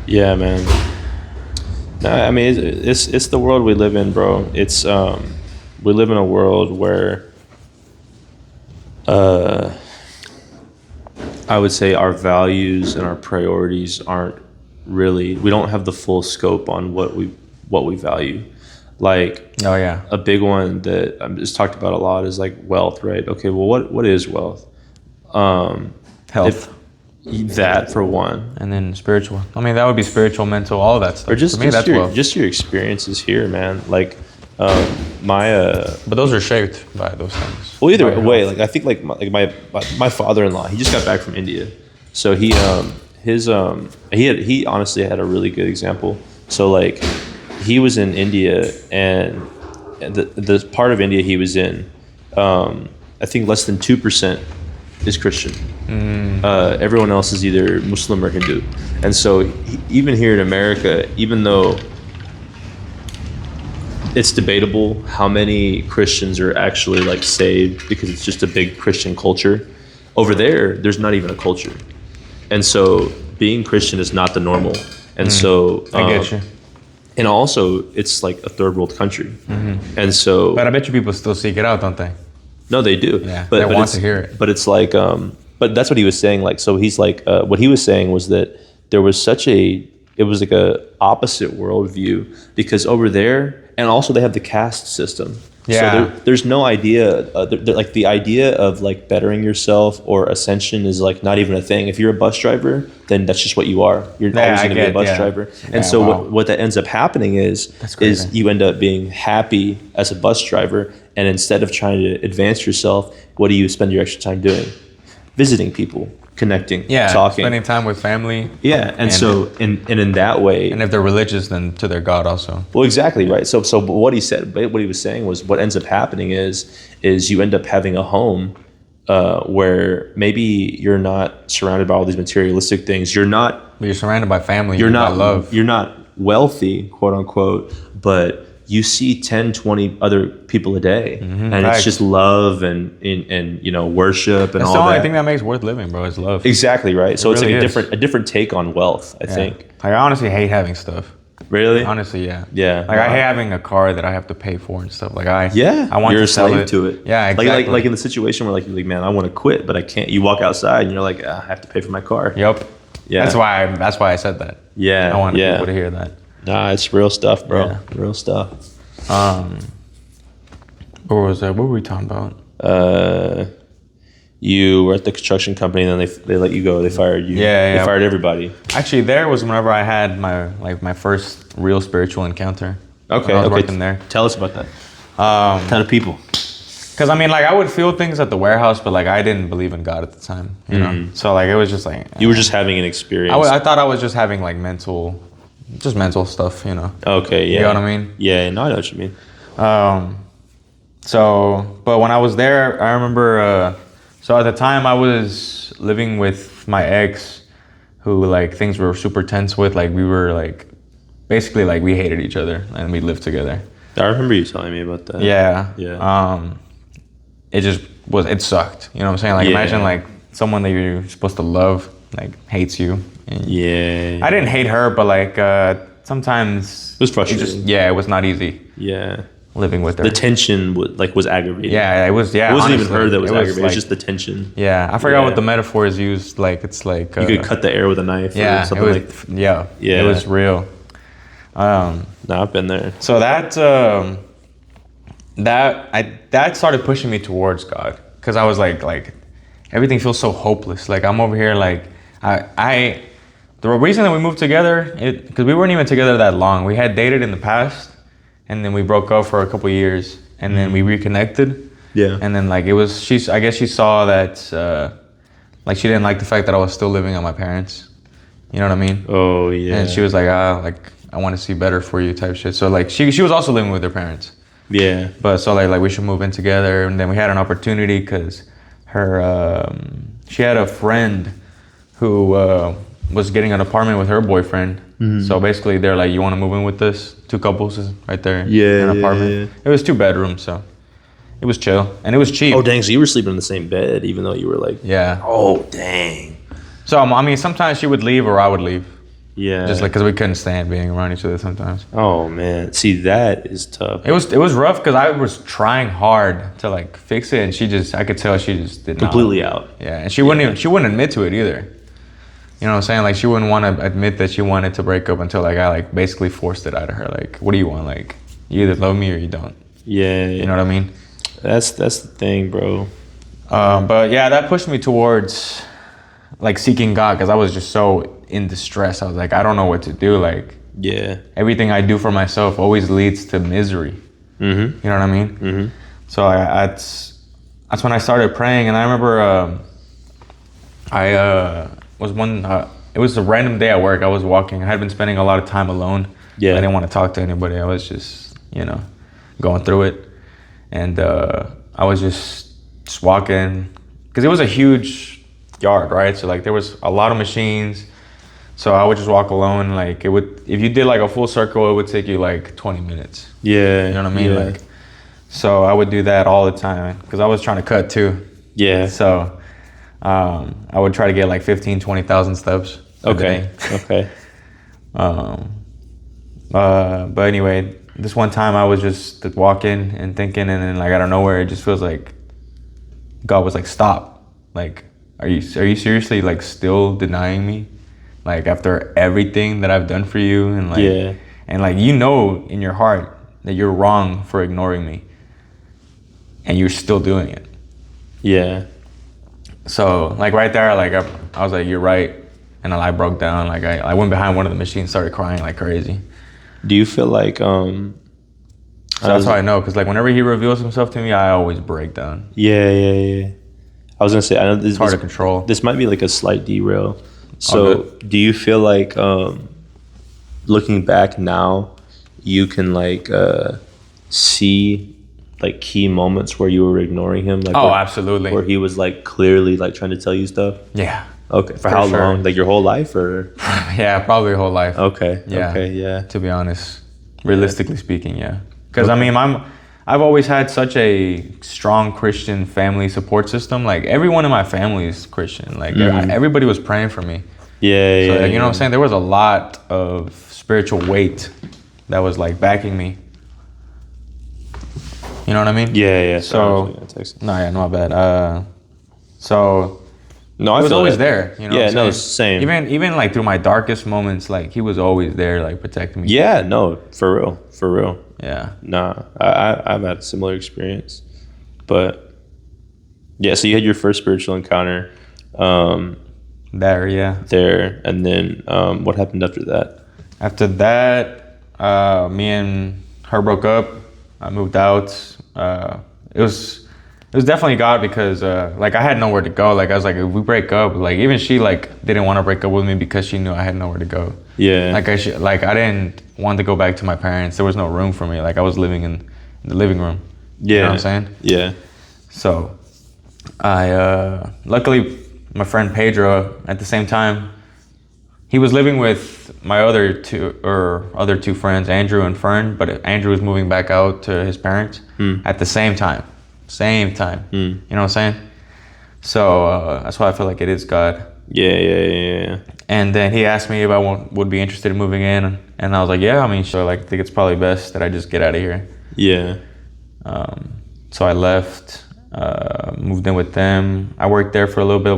Speaker 2: yeah, man. No, I mean it's the world we live in, bro. It's we live in a world where I would say our values and our priorities aren't really, we don't have the full scope on what we value. Like a big one that I'm just talked about a lot is like wealth, right? Okay, well what is wealth?
Speaker 1: Health.
Speaker 2: That for one.
Speaker 1: And then spiritual. I mean, that would be spiritual, mental, all of that stuff.
Speaker 2: Or just,
Speaker 1: for me, that's wealth.
Speaker 2: Just your experiences here, man. Like
Speaker 1: but those are shaped by those things.
Speaker 2: Well, either way, like I think like my father-in-law, he just got back from India, so he honestly had a really good example. So like he was in India, and the part of India he was in, I think less than 2% is Christian. Everyone else is either Muslim or Hindu, and so even here in America, even though it's debatable how many Christians are actually like saved because it's just a big Christian culture. Over there's not even a culture. And so being Christian is not the normal. And so
Speaker 1: I get you.
Speaker 2: And also it's like a third world country. And so
Speaker 1: but I bet you people still seek it out, don't they?
Speaker 2: No, they do.
Speaker 1: Yeah, but they want to hear it.
Speaker 2: But it's like but that's what he was saying. Like, so he's like what he was saying was that there was it was like a opposite worldview, because over there, and also they have the caste system.
Speaker 1: Yeah.
Speaker 2: So there's no idea, like the idea of like bettering yourself or ascension is like not even a thing. If you're a bus driver, then that's just what you are. You're always going to be a bus driver. And so what that ends up happening is you end up being happy as a bus driver. And instead of trying to advance yourself, what do you spend your extra time doing? Visiting people, connecting, talking,
Speaker 1: spending time with family.
Speaker 2: Yeah, and so in that way,
Speaker 1: and if they're religious, then to their God also.
Speaker 2: Well, exactly right. So what he said, what he was saying was, what ends up happening is you end up having a home where maybe you're not surrounded by all these materialistic things. But
Speaker 1: you're surrounded by family.
Speaker 2: You're not
Speaker 1: love.
Speaker 2: You're not wealthy, quote unquote, but you see 10, 20 other people a day, and it's just love and worship and all that. That's the
Speaker 1: only thing that makes worth living, bro, is love.
Speaker 2: Exactly right. So it's like a different take on wealth, I think.
Speaker 1: I honestly hate having stuff.
Speaker 2: Really?
Speaker 1: Honestly, yeah.
Speaker 2: Yeah.
Speaker 1: Like I hate having a car that I have to pay for and stuff. Like I want
Speaker 2: you're
Speaker 1: to sell
Speaker 2: a slave to it.
Speaker 1: Yeah, exactly.
Speaker 2: Like in the situation where you're like, man, I want to quit, but I can't. You walk outside and you're like, I have to pay for my car.
Speaker 1: Yep. Yeah. That's why I said that.
Speaker 2: Yeah.
Speaker 1: I want people to hear that.
Speaker 2: Nah, it's real stuff, bro. Yeah. Real stuff.
Speaker 1: What was that? What were we talking about?
Speaker 2: You were at the construction company, and then they let you go. They fired you.
Speaker 1: Yeah.
Speaker 2: They fired everybody.
Speaker 1: Actually, there was whenever I had my first real spiritual encounter.
Speaker 2: Okay.
Speaker 1: I was working there.
Speaker 2: Tell us about that. Tell the people.
Speaker 1: Because I mean, like I would feel things at the warehouse, but like I didn't believe in God at the time, you know. So like it was just like
Speaker 2: You were just having an experience.
Speaker 1: I thought I was just having like mental stuff, you know.
Speaker 2: Okay, yeah.
Speaker 1: You know what I mean?
Speaker 2: Yeah, no, I know what you mean.
Speaker 1: But when I was there, I remember. So at the time, I was living with my ex, who like things were super tense with. Like we were like, basically like we hated each other, and we lived together.
Speaker 2: I remember you telling me about that.
Speaker 1: Yeah.
Speaker 2: Yeah.
Speaker 1: It sucked. You know what I'm saying? Like
Speaker 2: Yeah.
Speaker 1: imagine like someone that you're supposed to love like hates you. And
Speaker 2: Yeah.
Speaker 1: I didn't hate her, but like sometimes
Speaker 2: It was frustrating.
Speaker 1: it was not easy
Speaker 2: Yeah.
Speaker 1: living with her.
Speaker 2: The tension was aggravating.
Speaker 1: Yeah, it was. Yeah,
Speaker 2: It wasn't
Speaker 1: honestly,
Speaker 2: even her that was aggravating. It was
Speaker 1: like-
Speaker 2: just the tension.
Speaker 1: Yeah, I forgot
Speaker 2: Yeah.
Speaker 1: what the metaphor is used. Like it's like
Speaker 2: You could cut the air with a knife
Speaker 1: yeah,
Speaker 2: or something
Speaker 1: it was,
Speaker 2: like
Speaker 1: yeah,
Speaker 2: Yeah.
Speaker 1: it was real.
Speaker 2: No, I've been there.
Speaker 1: So that started pushing me towards God, because I was like everything feels so hopeless. Like I'm over here like the reason that we moved together, because we weren't even together that long. We had dated in the past, and then we broke up for a couple years, and then we reconnected.
Speaker 2: Yeah.
Speaker 1: And then like I guess she saw that like she didn't like the fact that I was still living at my parents. You know what I mean?
Speaker 2: Oh yeah.
Speaker 1: And she was like, like I want to see better for you type shit. So like she was also living with her parents.
Speaker 2: Yeah.
Speaker 1: But so like we should move in together, and then we had an opportunity because she had a friend who was getting an apartment with her boyfriend. So basically they're like, you want to move in with us? 2 couples is right there.
Speaker 2: Yeah,
Speaker 1: in an
Speaker 2: yeah,
Speaker 1: apartment.
Speaker 2: yeah.
Speaker 1: It was 2 bedrooms, so it was chill and it was cheap.
Speaker 2: Oh dang! So you were sleeping in the same bed, even though you were like.
Speaker 1: Yeah.
Speaker 2: Oh dang.
Speaker 1: So I mean, sometimes she would leave or I would leave,
Speaker 2: Yeah.
Speaker 1: just like because we couldn't stand being around each other sometimes.
Speaker 2: Oh man, see that is tough.
Speaker 1: It was rough because I was trying hard to like fix it, and I could tell she just did not.
Speaker 2: Completely out.
Speaker 1: Yeah, and she wouldn't admit to it either. You know what I'm saying? Like she wouldn't want to admit that she wanted to break up until like I like basically forced it out of her. Like, what do you want? Like, you either love me or you don't.
Speaker 2: Yeah.
Speaker 1: You know what I mean?
Speaker 2: That's the thing, bro.
Speaker 1: But yeah, that pushed me towards like seeking God, because I was just so in distress. I was like, I don't know what to do. Like,
Speaker 2: Yeah.
Speaker 1: everything I do for myself always leads to misery.
Speaker 2: Mm-hmm.
Speaker 1: You know what I mean?
Speaker 2: Mm-hmm.
Speaker 1: So that's when I started praying, and I remember it was a random day at work. I was walking. I had been spending a lot of time alone.
Speaker 2: Yeah.
Speaker 1: I didn't want to talk to anybody. I was just, going through it. And I was just walking, because it was a huge yard, right? So like there was a lot of machines. So I would just walk alone. Like if you did like a full circle, it would take you like 20 minutes.
Speaker 2: Yeah.
Speaker 1: You know what I mean?
Speaker 2: Yeah.
Speaker 1: Like, so I would do that all the time, because I was trying to cut too.
Speaker 2: Yeah.
Speaker 1: So I would try to get like 15, 20,000 steps a day.
Speaker 2: Okay.
Speaker 1: But anyway, this one time I was just walking and thinking, and then like out of nowhere, it just feels like God was like, stop. Like, are you seriously like still denying me? Like after everything that I've done for you, and like,
Speaker 2: Yeah.
Speaker 1: and like, in your heart that you're wrong for ignoring me, and you're still doing it.
Speaker 2: Yeah.
Speaker 1: So like right there, like I was like, you're right. And I broke down. Like I went behind one of the machines, started crying like crazy.
Speaker 2: Do you feel like
Speaker 1: So that's how I know, because like whenever he reveals himself to me, I always break down.
Speaker 2: Yeah. I was gonna say, I know this
Speaker 1: It's hard to control.
Speaker 2: This might be like a slight derail.
Speaker 1: All
Speaker 2: So
Speaker 1: good.
Speaker 2: do you feel like looking back now, you can like see like key moments where you were ignoring him? Like
Speaker 1: Oh, absolutely.
Speaker 2: Where he was like clearly like trying to tell you stuff?
Speaker 1: Yeah.
Speaker 2: Okay. For how
Speaker 1: sure.
Speaker 2: long? Like your whole life or?
Speaker 1: Yeah, probably whole life.
Speaker 2: Okay.
Speaker 1: Yeah.
Speaker 2: Okay. Yeah.
Speaker 1: To be honest, realistically speaking, yeah. Because I mean, I've always had such a strong Christian family support system. Like everyone in my family is Christian. Like everybody was praying for me.
Speaker 2: Yeah.
Speaker 1: So
Speaker 2: Yeah.
Speaker 1: like, you know what I'm saying? There was a lot of spiritual weight that was like backing me. You know what I mean?
Speaker 2: Yeah.
Speaker 1: So no, my bad. So
Speaker 2: no, I
Speaker 1: he was
Speaker 2: feel
Speaker 1: always
Speaker 2: that.
Speaker 1: there. You know
Speaker 2: Yeah.
Speaker 1: what I'm
Speaker 2: No.
Speaker 1: saying?
Speaker 2: Same.
Speaker 1: Even like through my darkest moments, like he was always there, like protecting me.
Speaker 2: Yeah. No. For real. For real.
Speaker 1: Yeah.
Speaker 2: Nah, I've had a similar experience, but yeah. So you had your first spiritual encounter
Speaker 1: There, yeah.
Speaker 2: there, and then what happened after that?
Speaker 1: After that, me and her broke up. I moved out. It was It was definitely God because like I had nowhere to go. Like I was like, if we break up, like even she like didn't want to break up with me because she knew I had nowhere to go.
Speaker 2: Yeah.
Speaker 1: Like I didn't want to go back to my parents. There was no room for me. Like I was living in the living room.
Speaker 2: Yeah.
Speaker 1: You know what I'm saying?
Speaker 2: Yeah.
Speaker 1: So I luckily my friend Pedro at the same time, he was living with my other two friends, Andrew and Fern, but Andrew was moving back out to his parents at the same time. You know what I'm saying? So that's why I feel like it is God.
Speaker 2: Yeah.
Speaker 1: And then he asked me if I would be interested in moving in, and I was like, yeah. I mean, sure. Like, I think it's probably best that I just get out of here.
Speaker 2: Yeah.
Speaker 1: So I left, moved in with them. I worked there for a little bit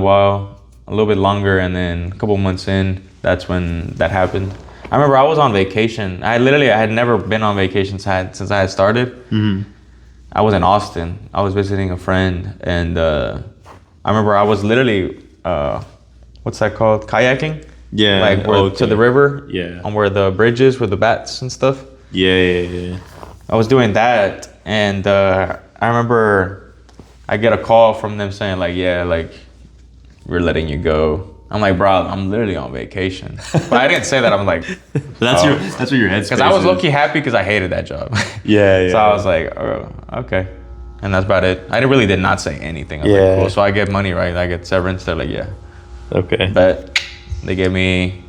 Speaker 1: longer, and then a couple months in, that's when that happened. I remember I was on vacation. I had never been on vacation since I had started. Mm-hmm. I was in Austin. I was visiting a friend, and I remember I was literally, what's that called? Kayaking?
Speaker 2: Yeah.
Speaker 1: Like to the river.
Speaker 2: Yeah.
Speaker 1: On where the bridge is, where the bats and stuff.
Speaker 2: Yeah.
Speaker 1: I was doing that, and I remember I get a call from them saying like, yeah, like we're letting you go. I'm like, bro, I'm literally on vacation. But I didn't say that. I'm like,
Speaker 2: that's where your head's.
Speaker 1: Because I was low-key happy because I hated that job.
Speaker 2: Yeah.
Speaker 1: So I was like, oh, okay. And that's about it. I really did not say anything. I was like, cool. So I get money, right? I get severance. They're like, yeah.
Speaker 2: Okay.
Speaker 1: But they gave me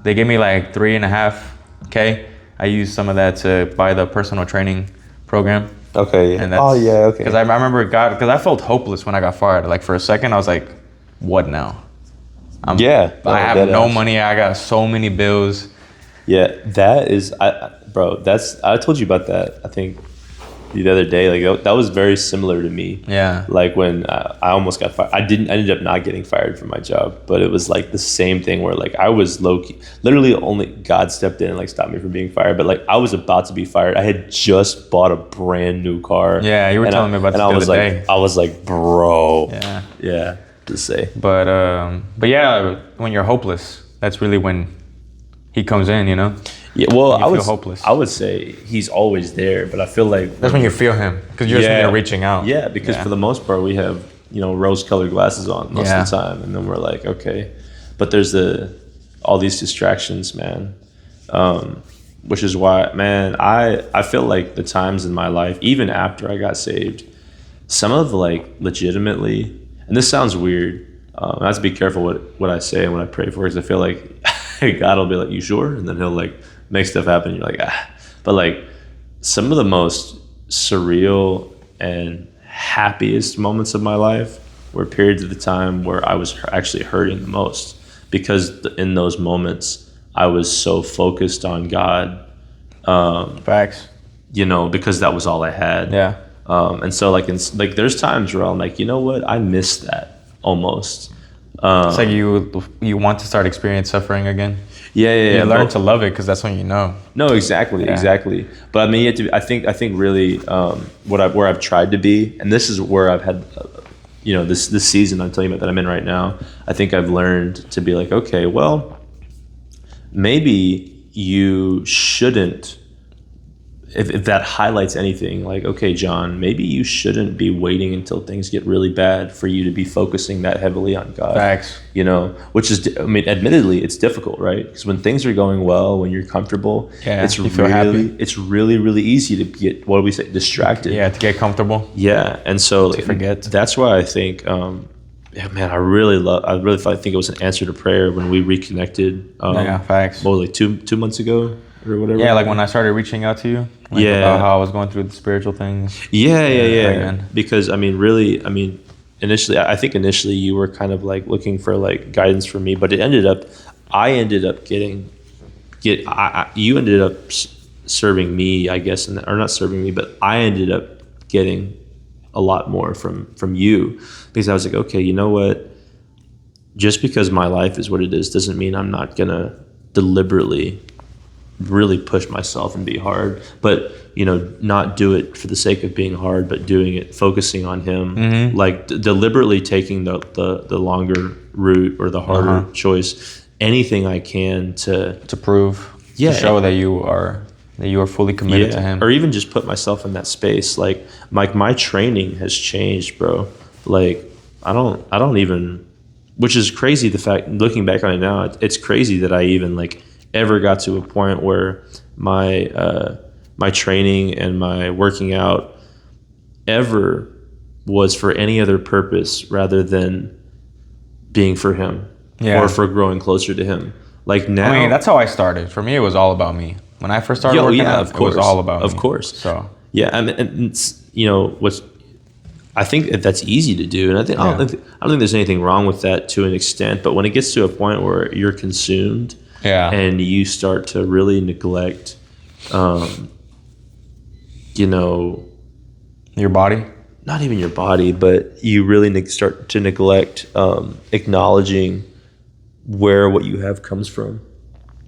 Speaker 1: like $3.5K. I used some of that to buy the personal training program.
Speaker 2: Okay.
Speaker 1: And okay. Because I remember because I felt hopeless when I got fired. Like for a second, I was like, what now? I have no money. I got so many bills.
Speaker 2: Yeah, that is, I told you about that, I think, the other day. Like, that was very similar to me.
Speaker 1: Yeah.
Speaker 2: Like, when I almost got fired. I ended up not getting fired from my job, but it was, like, the same thing where, like, I was low-key. Literally, only God stepped in and, like, stopped me from being fired. But, like, I was about to be fired. I had just bought a brand new car.
Speaker 1: Yeah, you were telling me about this the other day.
Speaker 2: I was like, bro.
Speaker 1: Yeah.
Speaker 2: Yeah. To say,
Speaker 1: but yeah, when you're hopeless, that's really when he comes in, you know.
Speaker 2: Yeah, well,
Speaker 1: hopeless.
Speaker 2: I would say he's always there, but I feel like
Speaker 1: that's when you feel him because you're just reaching out.
Speaker 2: Yeah, because for the most part, we have rose-colored glasses on most of the time, and then we're like, okay, but there's all these distractions, man. Which is why, man, I feel like the times in my life, even after I got saved, some of like legitimately. And this sounds weird. I have to be careful what I say and what I pray for, because I feel like God will be like, you sure? And then he'll like make stuff happen. You're like, ah. But like some of the most surreal and happiest moments of my life were periods of the time where I was actually hurting the most, because in those moments I was so focused on God.
Speaker 1: Facts.
Speaker 2: Because that was all I had.
Speaker 1: Yeah.
Speaker 2: And so like there's times where I'm like, you know what, I miss that almost.
Speaker 1: It's like you want to start experiencing suffering again.
Speaker 2: Yeah.
Speaker 1: You learn to love it because that's when you know.
Speaker 2: No, exactly. But I mean, I think really where I've tried to be, and this is where I've had, this season I'm telling you about that I'm in right now. I think I've learned to be like, okay, well, maybe you shouldn't. If that highlights anything, like, okay, John, maybe you shouldn't be waiting until things get really bad for you to be focusing that heavily on God.
Speaker 1: Facts.
Speaker 2: Which is, I mean, admittedly, it's difficult, right? Because when things are going well, when you're comfortable, it's really, really easy to get, what do we say, distracted.
Speaker 1: Yeah, to get comfortable.
Speaker 2: Yeah, and so
Speaker 1: to forget.
Speaker 2: That's why I think, man, I really think it was an answer to prayer when we reconnected.
Speaker 1: Facts.
Speaker 2: What was it, like 2 months ago? Or whatever.
Speaker 1: Yeah, like when I started reaching out to you. About how I was going through the spiritual things.
Speaker 2: Yeah. Because initially you were kind of like looking for like guidance from me, but you ended up serving me, I guess, or not serving me, but I ended up getting a lot more from you, because I was like, okay, you know what? Just because my life is what it is doesn't mean I'm not gonna deliberately really push myself and be hard, but not do it for the sake of being hard, but doing it focusing on him, like deliberately taking the longer route or the harder choice, anything I can to
Speaker 1: prove, to show that you are that you are fully committed to him.
Speaker 2: Or even just put myself in that space. Like my training has changed, bro. Like I don't even, which is crazy. The fact, looking back on it now, it's crazy that I even like ever got to a point where my training and my working out ever was for any other purpose rather than being for him or for growing closer to him. Like now,
Speaker 1: I mean, that's how I started. For me, it was all about me. When I first started working out, it was all about me.
Speaker 2: Of course.
Speaker 1: So
Speaker 2: yeah, and it's, you know, what's, I think that's easy to do, and I don't think there's anything wrong with that to an extent. But when it gets to a point where you're consumed, and you start to really neglect, you know,
Speaker 1: your body.
Speaker 2: Not even your body, but you really start to neglect acknowledging where what you have comes from.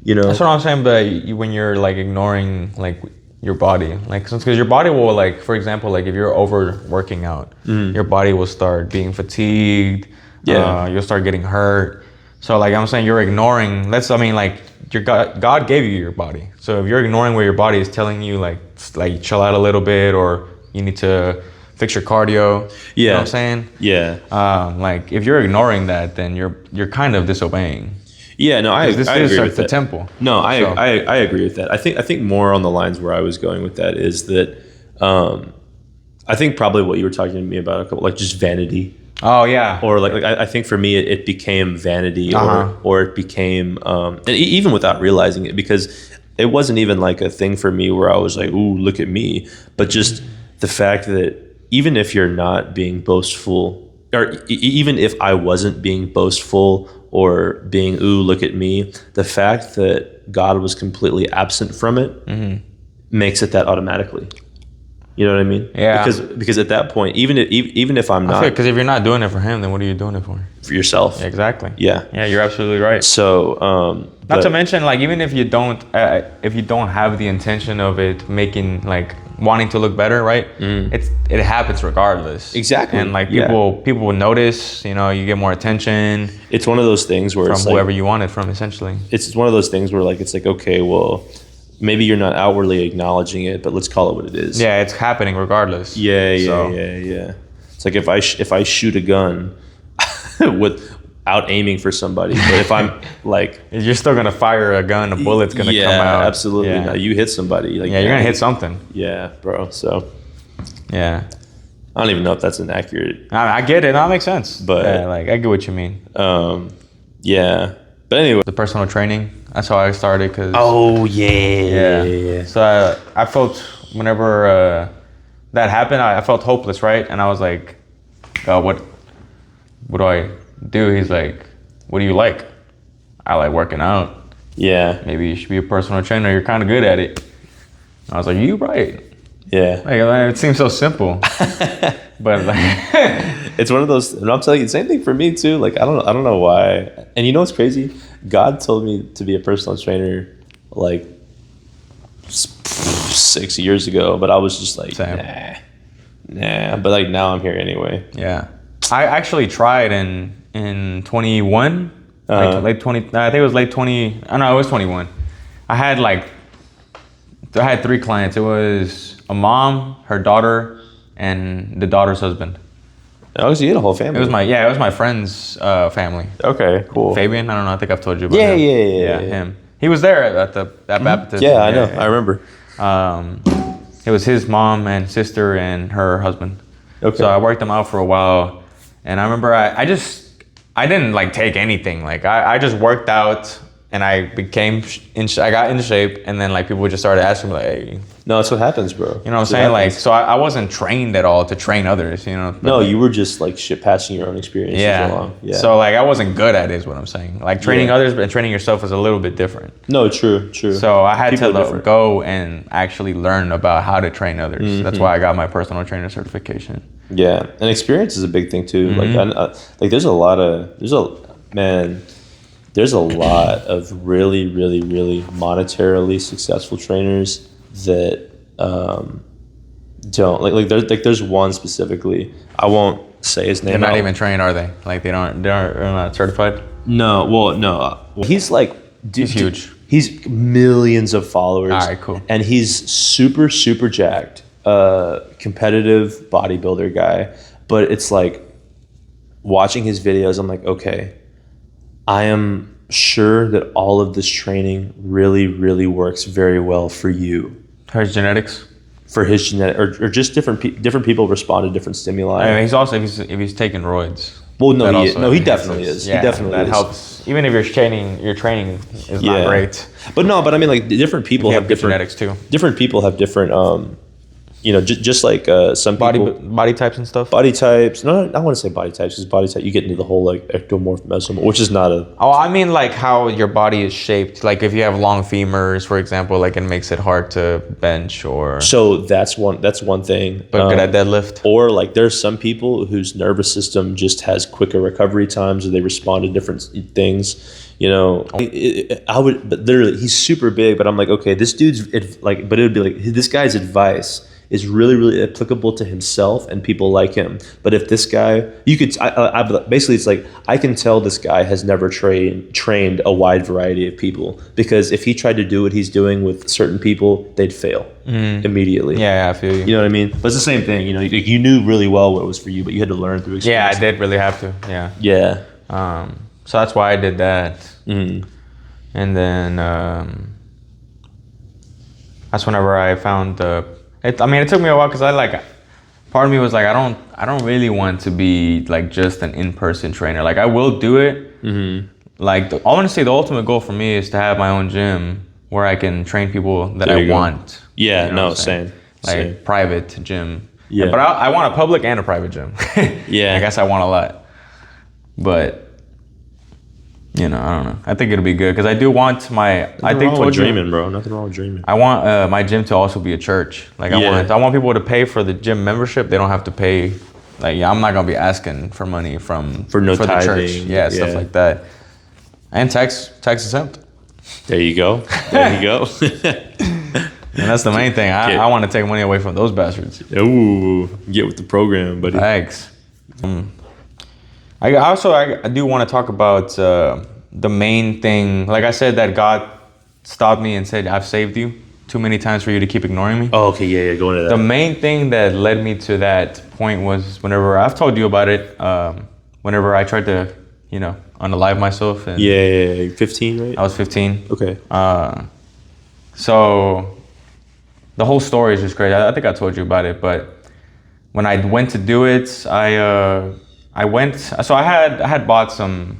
Speaker 2: You know,
Speaker 1: that's what I'm saying. But when you're like ignoring like your body, like because your body will, like, for example, like if you're overworking out, your body will start being fatigued. You'll start getting hurt. So like I'm saying, you're ignoring. Like your God gave you your body. So if you're ignoring where your body is telling you, like chill out a little bit, or you need to fix your cardio. You know what I'm saying?
Speaker 2: Yeah.
Speaker 1: Like if you're ignoring that, then you're kind of disobeying.
Speaker 2: Yeah, no, I agree with
Speaker 1: the
Speaker 2: that.
Speaker 1: temple.
Speaker 2: No, I agree with that. I think more on the lines where I was going with that is that I think probably what you were talking to me about a couple, like just vanity.
Speaker 1: Oh yeah.
Speaker 2: Or like I think for me it became vanity, or it became and even without realizing it, because it wasn't even like a thing for me where I was like, ooh, look at me, but just the fact that even if you're not being boastful, or even if I wasn't being boastful or being, ooh, look at me, the fact that God was completely absent from it makes it that automatically. You know what I mean?
Speaker 1: Yeah.
Speaker 2: Because at that point, even if I'm not,
Speaker 1: because if you're not doing it for him, then what are you doing it for?
Speaker 2: For yourself.
Speaker 1: Yeah, exactly.
Speaker 2: Yeah.
Speaker 1: Yeah, you're absolutely right.
Speaker 2: So,
Speaker 1: not to mention, like, even if you don't have the intention of it making, like, wanting to look better, right? It happens regardless.
Speaker 2: Exactly.
Speaker 1: And like people will notice. You know, you get more attention.
Speaker 2: It's one of those things where
Speaker 1: from
Speaker 2: it's
Speaker 1: whoever
Speaker 2: like,
Speaker 1: you want it from, essentially.
Speaker 2: It's one of those things where like it's like, okay, well, maybe you're not outwardly acknowledging it, but let's call it what it is.
Speaker 1: Yeah, it's happening regardless.
Speaker 2: Yeah. It's like if I shoot a gun without aiming for somebody, but if I'm like,
Speaker 1: you're still gonna fire a gun, a bullet's gonna come out.
Speaker 2: Absolutely.
Speaker 1: Yeah.
Speaker 2: No, you hit somebody. Like,
Speaker 1: you're gonna hit something.
Speaker 2: Yeah, bro. So
Speaker 1: yeah,
Speaker 2: I don't even know if that's an accurate.
Speaker 1: I get it. That makes sense.
Speaker 2: But
Speaker 1: yeah, like I get what you mean.
Speaker 2: Yeah. But anyway,
Speaker 1: the personal training. That's how I started. Cause
Speaker 2: yeah.
Speaker 1: So I felt whenever that happened, I felt hopeless, right? And I was like, oh, what do I do? He's like, what do you like? I like working out.
Speaker 2: Yeah.
Speaker 1: Maybe you should be a personal trainer. You're kind of good at it. I was like, you right.
Speaker 2: Yeah.
Speaker 1: Like, it seems so simple. But like
Speaker 2: it's one of those, and I'm telling you, the same thing for me too. Like I don't know why. And you know what's crazy? God told me to be a personal trainer like 6 years ago, but I was just like, nah. But like now I'm here anyway.
Speaker 1: Yeah. I actually tried in 21, like late 20. I think it was late 20. Oh no, it was 21. I had 3 clients. It was a mom, her daughter, and the daughter's husband.
Speaker 2: Oh, so you had a whole family.
Speaker 1: It was my friend's family.
Speaker 2: Okay, cool.
Speaker 1: Fabian, I don't know. I think I've told you about him.
Speaker 2: Yeah,
Speaker 1: him. He was there at baptism.
Speaker 2: Yeah, I know. I remember.
Speaker 1: It was his mom and sister and her husband.
Speaker 2: Okay.
Speaker 1: So I worked them out for a while, and I remember I didn't like take anything. Like I just worked out, and I got into shape, and then like people just started asking me like, hey.
Speaker 2: No, that's what happens, bro.
Speaker 1: You know what I'm saying? Like, so I wasn't trained at all to train others, you know?
Speaker 2: No, you were just like passing your own experiences along. Yeah.
Speaker 1: So like I wasn't good at it is what I'm saying. Like training others and training yourself is a little bit different.
Speaker 2: No, true.
Speaker 1: So I had to go and actually learn about how to train others. Mm-hmm. That's why I got my personal trainer certification.
Speaker 2: Yeah, and experience is a big thing too. Mm-hmm. Like there's a lot of really, really, really monetarily successful trainers that don't like there's one specifically. I won't say his name.
Speaker 1: They're not even trained, are they? Like they're not certified?
Speaker 2: No. Well, no. He's like
Speaker 1: he's huge.
Speaker 2: He's millions of followers.
Speaker 1: All right, cool.
Speaker 2: And he's super, super jacked, competitive bodybuilder guy. But it's like watching his videos, I'm like, okay, I am sure that all of this training really, really works very well for you.
Speaker 1: For his genetics?
Speaker 2: For his genetic, or just different people respond to different stimuli.
Speaker 1: I mean, he's also, if he's taking roids.
Speaker 2: Well, no, he definitely is.
Speaker 1: Yeah,
Speaker 2: he definitely
Speaker 1: that
Speaker 2: is.
Speaker 1: helps. Even if your training is not great.
Speaker 2: But I mean, like different people have different
Speaker 1: genetics too.
Speaker 2: Different people have different, just like some people
Speaker 1: body types and stuff.
Speaker 2: Body types. No, I want to say body types because body type you get into the whole like ectomorphism, which is not a.
Speaker 1: Oh, I mean like how your body is shaped. Like if you have long femurs, for example, like it makes it hard to bench or.
Speaker 2: So that's one thing.
Speaker 1: But good at deadlift.
Speaker 2: Or like there's some people whose nervous system just has quicker recovery times, or they respond to different things. I would, but literally, he's super big. But I'm like, okay, this dude's like, but it would be like this guy's advice is really, really applicable to himself and people like him. But if this guy, you could, basically, it's like I can tell this guy has never trained a wide variety of people, because if he tried to do what he's doing with certain people, they'd fail immediately.
Speaker 1: Yeah, I feel you.
Speaker 2: You know what I mean? But it's the same thing. You knew really well what it was for you, but you had to learn through experience.
Speaker 1: Yeah, I did really have to. Yeah.
Speaker 2: Yeah.
Speaker 1: So that's why I did that.
Speaker 2: Mm.
Speaker 1: And then that's whenever I found it took me a while because part of me was like, I don't really want to be like just an in-person trainer. Like I will do it. Mm-hmm. Like I want to say the ultimate goal for me is to have my own gym where I can train people that I want.
Speaker 2: Yeah, same.
Speaker 1: Like private gym.
Speaker 2: Yeah.
Speaker 1: But I want a public and a private gym.
Speaker 2: Yeah.
Speaker 1: I guess I want a lot. But I don't know. I think it'll be good because I do want
Speaker 2: Nothing wrong with dreaming, bro. Nothing wrong with dreaming.
Speaker 1: I want my gym to also be a church. Like I want people to pay for the gym membership. They don't have to pay. Like I'm not gonna be asking for money for
Speaker 2: tithing.
Speaker 1: The church. Yeah, stuff like that. And tax exempt.
Speaker 2: There you go.
Speaker 1: And that's the main thing. I want to take money away from those bastards.
Speaker 2: Ooh, get with the program, buddy.
Speaker 1: Thanks. I do want to talk about the main thing. Like I said, that God stopped me and said, I've saved you too many times for you to keep ignoring me.
Speaker 2: Oh, okay, yeah, go into that.
Speaker 1: The main thing that led me to that point was whenever I've told you about it, whenever I tried to, unalive myself. And
Speaker 2: yeah, 15, right?
Speaker 1: I was 15.
Speaker 2: Okay.
Speaker 1: So the whole story is just crazy. I think I told you about it, but when I went to do it, I went. So I had bought some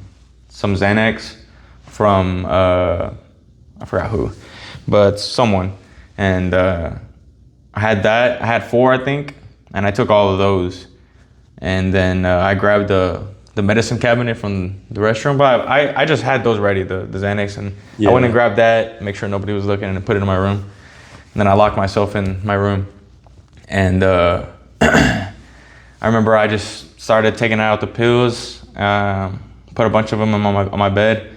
Speaker 1: Xanax from I forgot who, but someone, and I had that. I had 4, I think, and I took all of those, and then I grabbed the medicine cabinet from the restroom. But I just had those ready, the Xanax, and I went and grabbed that, make sure nobody was looking, and put it in my room. And then I locked myself in my room, and I remember I just started taking out the pills, put a bunch of them on my bed,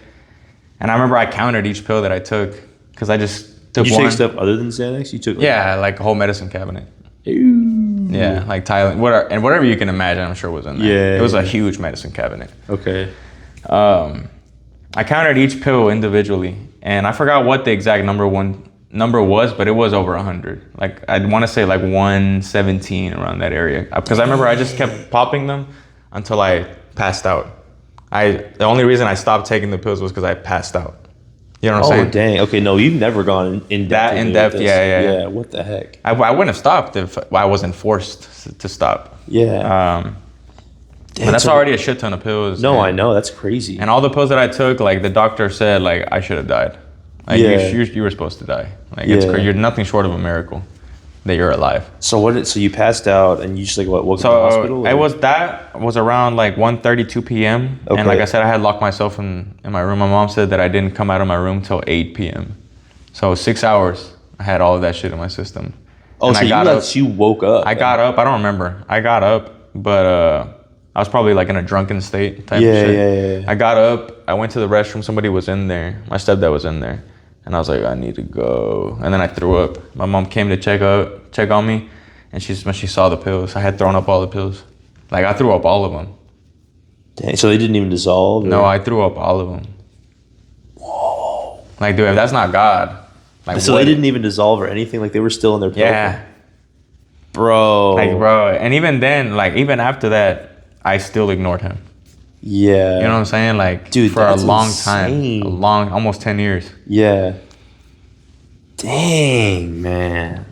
Speaker 1: and I remember I counted each pill that I took because I just took one.
Speaker 2: Did you take stuff other than Xanax? You took
Speaker 1: like a whole medicine cabinet.
Speaker 2: Ooh.
Speaker 1: Yeah, like Thailand, whatever you can imagine, I'm sure was in there.
Speaker 2: Yeah,
Speaker 1: it was a huge medicine cabinet.
Speaker 2: Okay.
Speaker 1: I counted each pill individually, and I forgot what the exact number was, but it was over 100. Like I want to say like 117 around that area, because I remember I just kept popping them until I passed out. The only reason I stopped taking the pills was because I passed out. You know what I'm saying?
Speaker 2: Oh dang. Okay, no, you've never gone in depth.
Speaker 1: That in depth, yeah.
Speaker 2: What the heck?
Speaker 1: I wouldn't have stopped if I wasn't forced to stop.
Speaker 2: Yeah.
Speaker 1: But that's already a shit ton of pills.
Speaker 2: No, I know, that's crazy.
Speaker 1: And all the pills that I took, like the doctor said, like I should have died. Like you were supposed to die. Like it's crazy. You're nothing short of a miracle that you're alive.
Speaker 2: So so you passed out and you just like woke up in the hospital?
Speaker 1: That was around like 1:32 p.m.
Speaker 2: Okay.
Speaker 1: And like I said, I had locked myself in my room. My mom said that I didn't come out of my room till 8 p.m. So 6 hours, I had all of that shit in my system.
Speaker 2: Oh, and so you woke up.
Speaker 1: I got up. I don't remember. I got up, but I was probably like in a drunken state type of shit.
Speaker 2: Yeah.
Speaker 1: I got up. I went to the restroom. Somebody was in there. My stepdad was in there. And I was like, I need to go. And then I threw up. My mom came to check on me. And when she saw the pills, I had thrown up all the pills. Like I threw up all of them.
Speaker 2: Dang, so they didn't even dissolve?
Speaker 1: No, I threw up all of them.
Speaker 2: Whoa.
Speaker 1: Like, dude, if that's not God, like,
Speaker 2: So they didn't even dissolve or anything. Like they were still in their telephone.
Speaker 1: Yeah,
Speaker 2: Bro.
Speaker 1: like, bro, and even then, like, even after that, I still ignored him.
Speaker 2: Yeah.
Speaker 1: You know what I'm saying? Like,
Speaker 2: Dude,
Speaker 1: for a
Speaker 2: that's
Speaker 1: long
Speaker 2: insane.
Speaker 1: time, almost 10 years.
Speaker 2: Yeah. Dang, man.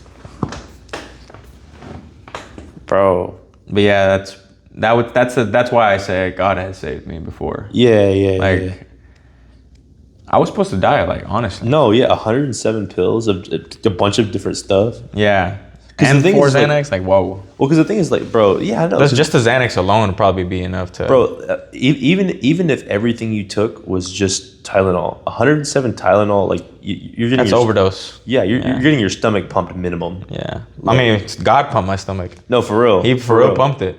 Speaker 2: Bro.
Speaker 1: But yeah, that's why I say God has saved me before.
Speaker 2: Yeah, yeah,
Speaker 1: Like,
Speaker 2: yeah.
Speaker 1: I was supposed to die, like, honestly.
Speaker 2: No, yeah, 107 pills of a bunch of different stuff.
Speaker 1: Yeah.
Speaker 2: 'Cause
Speaker 1: And
Speaker 2: the thing
Speaker 1: 4
Speaker 2: is, like-
Speaker 1: Xanax, like, whoa.
Speaker 2: Well, because the thing is, like, bro, yeah, I know.
Speaker 1: That's just the Xanax alone would probably be enough to.
Speaker 2: Bro, even if everything you took was just Tylenol, 107 Tylenol, like you're getting
Speaker 1: That's overdose.
Speaker 2: Yeah, you're getting your stomach pumped minimum.
Speaker 1: Yeah. I mean, God pumped my stomach.
Speaker 2: No, for real.
Speaker 1: He for real pumped it.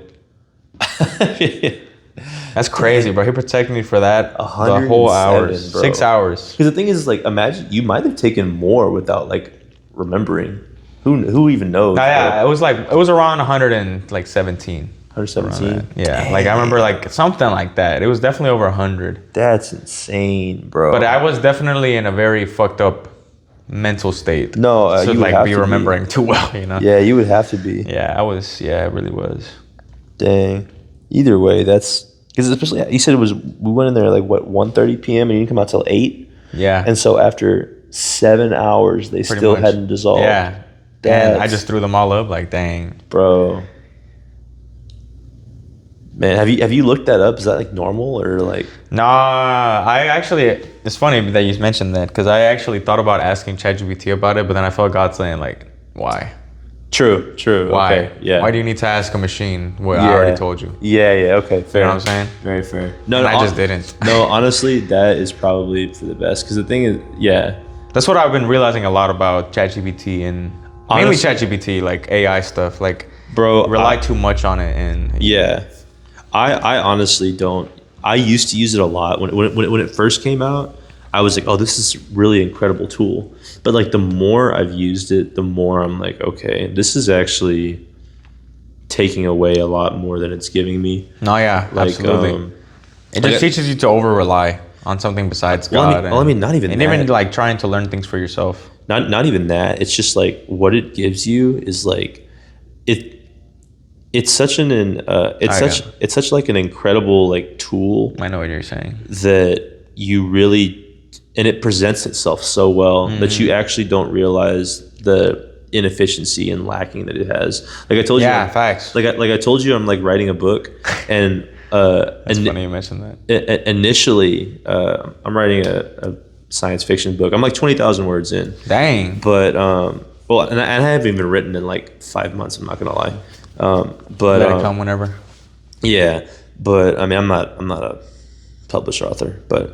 Speaker 1: That's crazy, bro. He protected me for that the whole
Speaker 2: 107,
Speaker 1: hours.
Speaker 2: bro.
Speaker 1: 6 hours.
Speaker 2: Because the thing is, like, imagine you might have taken more without like remembering. Who even knows?
Speaker 1: Nah, yeah, it was around 117.
Speaker 2: 117.
Speaker 1: Yeah, like I remember like something like that. It was definitely over 100.
Speaker 2: That's insane, bro.
Speaker 1: But I was definitely in a very fucked up mental state.
Speaker 2: No,
Speaker 1: to
Speaker 2: you would
Speaker 1: like
Speaker 2: have
Speaker 1: be
Speaker 2: to
Speaker 1: remembering too well, you know.
Speaker 2: Yeah, you would have to be.
Speaker 1: Yeah, I was. Yeah, it really was.
Speaker 2: Dang. Either way, that's because especially you said we went in there like what 1:30 p.m. and you didn't come out till 8.
Speaker 1: Yeah.
Speaker 2: And so after 7 hours, they
Speaker 1: Pretty
Speaker 2: still
Speaker 1: much.
Speaker 2: hadn't dissolved.
Speaker 1: Yeah. And
Speaker 2: That's-
Speaker 1: I just threw them all up. Like, dang.
Speaker 2: Bro. Man, have you looked that up? Is that like normal or like?
Speaker 1: Nah, I actually. It's funny that you mentioned that because I actually thought about asking ChatGPT about it, but then I felt God saying like, why?
Speaker 2: True.
Speaker 1: Why?
Speaker 2: Okay, yeah.
Speaker 1: Why do you need to ask a machine? Well, I already told you.
Speaker 2: Yeah. Okay, fair.
Speaker 1: You know what I'm saying?
Speaker 2: Very fair. No,
Speaker 1: And I just didn't.
Speaker 2: No, honestly, that is probably for the best. Because the thing is, yeah,
Speaker 1: That's what I've been realizing a lot about ChatGPT and mainly
Speaker 2: Honestly-
Speaker 1: ChatGPT, like AI stuff. Like,
Speaker 2: bro,
Speaker 1: rely too much on it, and
Speaker 2: yeah, I honestly don't. I used to use it a lot when it first came out. I was like, oh, this is a really incredible tool. But like the more I've used it, the more I'm like, okay, this is actually taking away a lot more than it's giving me.
Speaker 1: no, yeah,
Speaker 2: Like,
Speaker 1: absolutely. It
Speaker 2: like
Speaker 1: just teaches you to over rely on something besides
Speaker 2: Well,
Speaker 1: God.
Speaker 2: I mean, not even
Speaker 1: and
Speaker 2: that.
Speaker 1: even like trying to learn things for yourself.
Speaker 2: Not even that. It's just like what it gives you is like it's such it's such like an incredible like tool
Speaker 1: I know what you're saying.
Speaker 2: that you really, and it presents itself so well that you actually don't realize the inefficiency and lacking that it has. Like I told you,
Speaker 1: Yeah, facts.
Speaker 2: Like I told you, I'm like writing a book, and
Speaker 1: It's funny you mentioned that.
Speaker 2: initially I'm writing a science fiction book. I'm like 20,000 words in.
Speaker 1: Dang.
Speaker 2: But well, and I haven't even written in like 5 months. I'm not gonna lie. But
Speaker 1: Let it come whenever.
Speaker 2: yeah. But I mean, I'm not a published author. But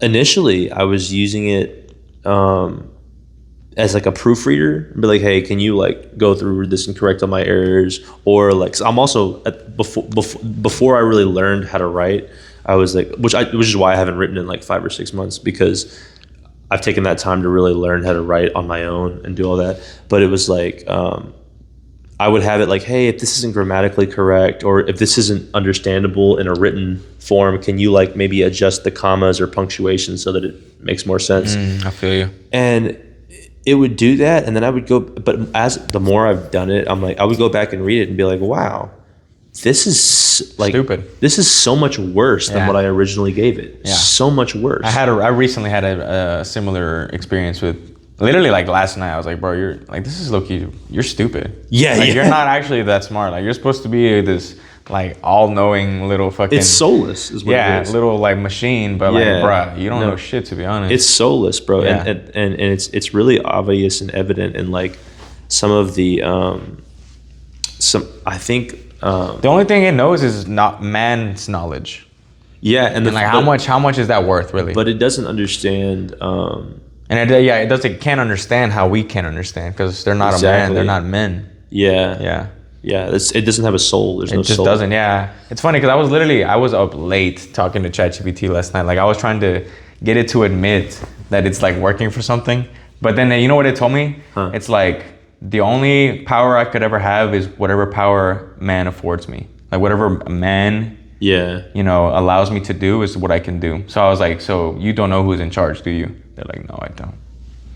Speaker 2: initially, I was using it as like a proofreader. Be like, hey, can you like go through this and correct all my errors? Or like, so I'm also before I really learned how to write, I was like, which is why I haven't written in like 5 or 6 months, because I've taken that time to really learn how to write on my own and do all that. But it was like, I would have it like, hey, if this isn't grammatically correct, or if this isn't understandable in a written form, can you like maybe adjust the commas or punctuation so that it makes more sense?
Speaker 1: I feel you.
Speaker 2: And it would do that, and then I would go, but as the more I've done it, I'm like, I would go back and read it and be like, wow, this is like
Speaker 1: Stupid.
Speaker 2: This is so much worse than
Speaker 1: Yeah.
Speaker 2: what I originally gave it.
Speaker 1: Yeah.
Speaker 2: So much worse.
Speaker 1: I recently had a similar experience with literally like last night. I was like, bro, you're like, this is low-key, you're stupid.
Speaker 2: Yeah,
Speaker 1: like,
Speaker 2: yeah.
Speaker 1: You're not actually that smart. Like, you're supposed to be this like all-knowing little fucking
Speaker 2: It's soulless, is what it is.
Speaker 1: little like machine, but
Speaker 2: Yeah.
Speaker 1: like, bruh, you don't
Speaker 2: No.
Speaker 1: know shit, to be honest.
Speaker 2: It's soulless, bro.
Speaker 1: Yeah.
Speaker 2: And it's really obvious and evident in like some of the I think
Speaker 1: the only thing it knows is not man's knowledge,
Speaker 2: yeah, and
Speaker 1: and like how much is that worth, really?
Speaker 2: but it doesn't understand
Speaker 1: And it can't understand how we can understand, because they're not a man,
Speaker 2: Exactly.
Speaker 1: they're not men.
Speaker 2: yeah. It doesn't have a soul. There's no
Speaker 1: It just
Speaker 2: soul.
Speaker 1: doesn't. Yeah, it's funny because I was up late talking to ChatGPT last night. Like, I was trying to get it to admit that it's like working for something, but then you know what it told me?
Speaker 2: Huh.
Speaker 1: It's like the only power I could ever have is whatever power man affords me. Like, whatever man
Speaker 2: Yeah.
Speaker 1: allows me to do is what I can do. So I was like, so you don't know who's in charge, do you? They're like, no, I don't.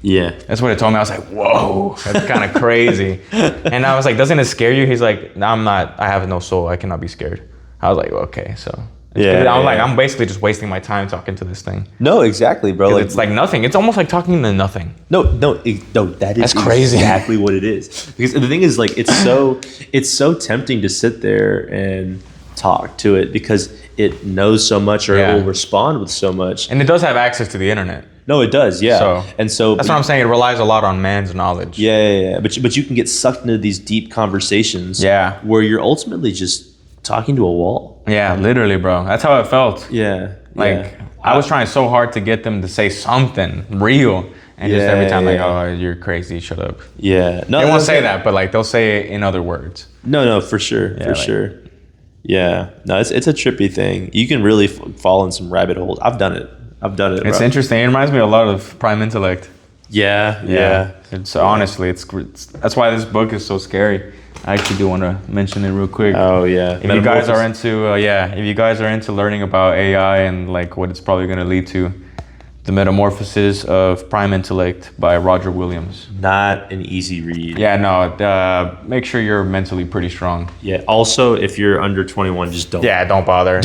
Speaker 2: Yeah.
Speaker 1: That's what it told me. I was like, whoa, that's kind of crazy. And I was like, doesn't it scare you? He's like, no, I'm not. I have no soul. I cannot be scared. I was like, okay, so. I'm basically just wasting my time talking to this thing.
Speaker 2: No, exactly, bro.
Speaker 1: Like, it's like nothing. It's almost like talking to nothing.
Speaker 2: No, that's
Speaker 1: crazy.
Speaker 2: Exactly what it is. Because the thing is, like, it's so tempting to sit there and talk to it because it knows so much, or it will respond with so much.
Speaker 1: And it does have access to the internet.
Speaker 2: No, it does, yeah.
Speaker 1: So that's what I'm saying. It relies a lot on man's knowledge.
Speaker 2: Yeah. But you can get sucked into these deep conversations.
Speaker 1: Yeah.
Speaker 2: Where you're ultimately just talking to a wall.
Speaker 1: Yeah, literally, bro. That's how it felt.
Speaker 2: Yeah.
Speaker 1: Like I was trying so hard to get them to say something real, and just every time like, oh, you're crazy, shut up.
Speaker 2: Yeah. No,
Speaker 1: they won't say that, but like they'll say it in other words.
Speaker 2: No, for sure, sure. Yeah. No, it's a trippy thing. You can really fall in some rabbit holes. I've done it.
Speaker 1: It's interesting. It reminds me a lot of Prime Intellect.
Speaker 2: Yeah.
Speaker 1: It's honestly, it's that's why this book is so scary. I actually do want to mention it real quick.
Speaker 2: Oh yeah.
Speaker 1: If you guys are into learning about AI and like what it's probably going to lead to, The Metamorphosis of Prime Intellect by Roger Williams.
Speaker 2: Not an easy read.
Speaker 1: Yeah, no. Make sure you're mentally pretty strong.
Speaker 2: Yeah. Also, if you're under 21, just don't.
Speaker 1: Yeah, don't bother.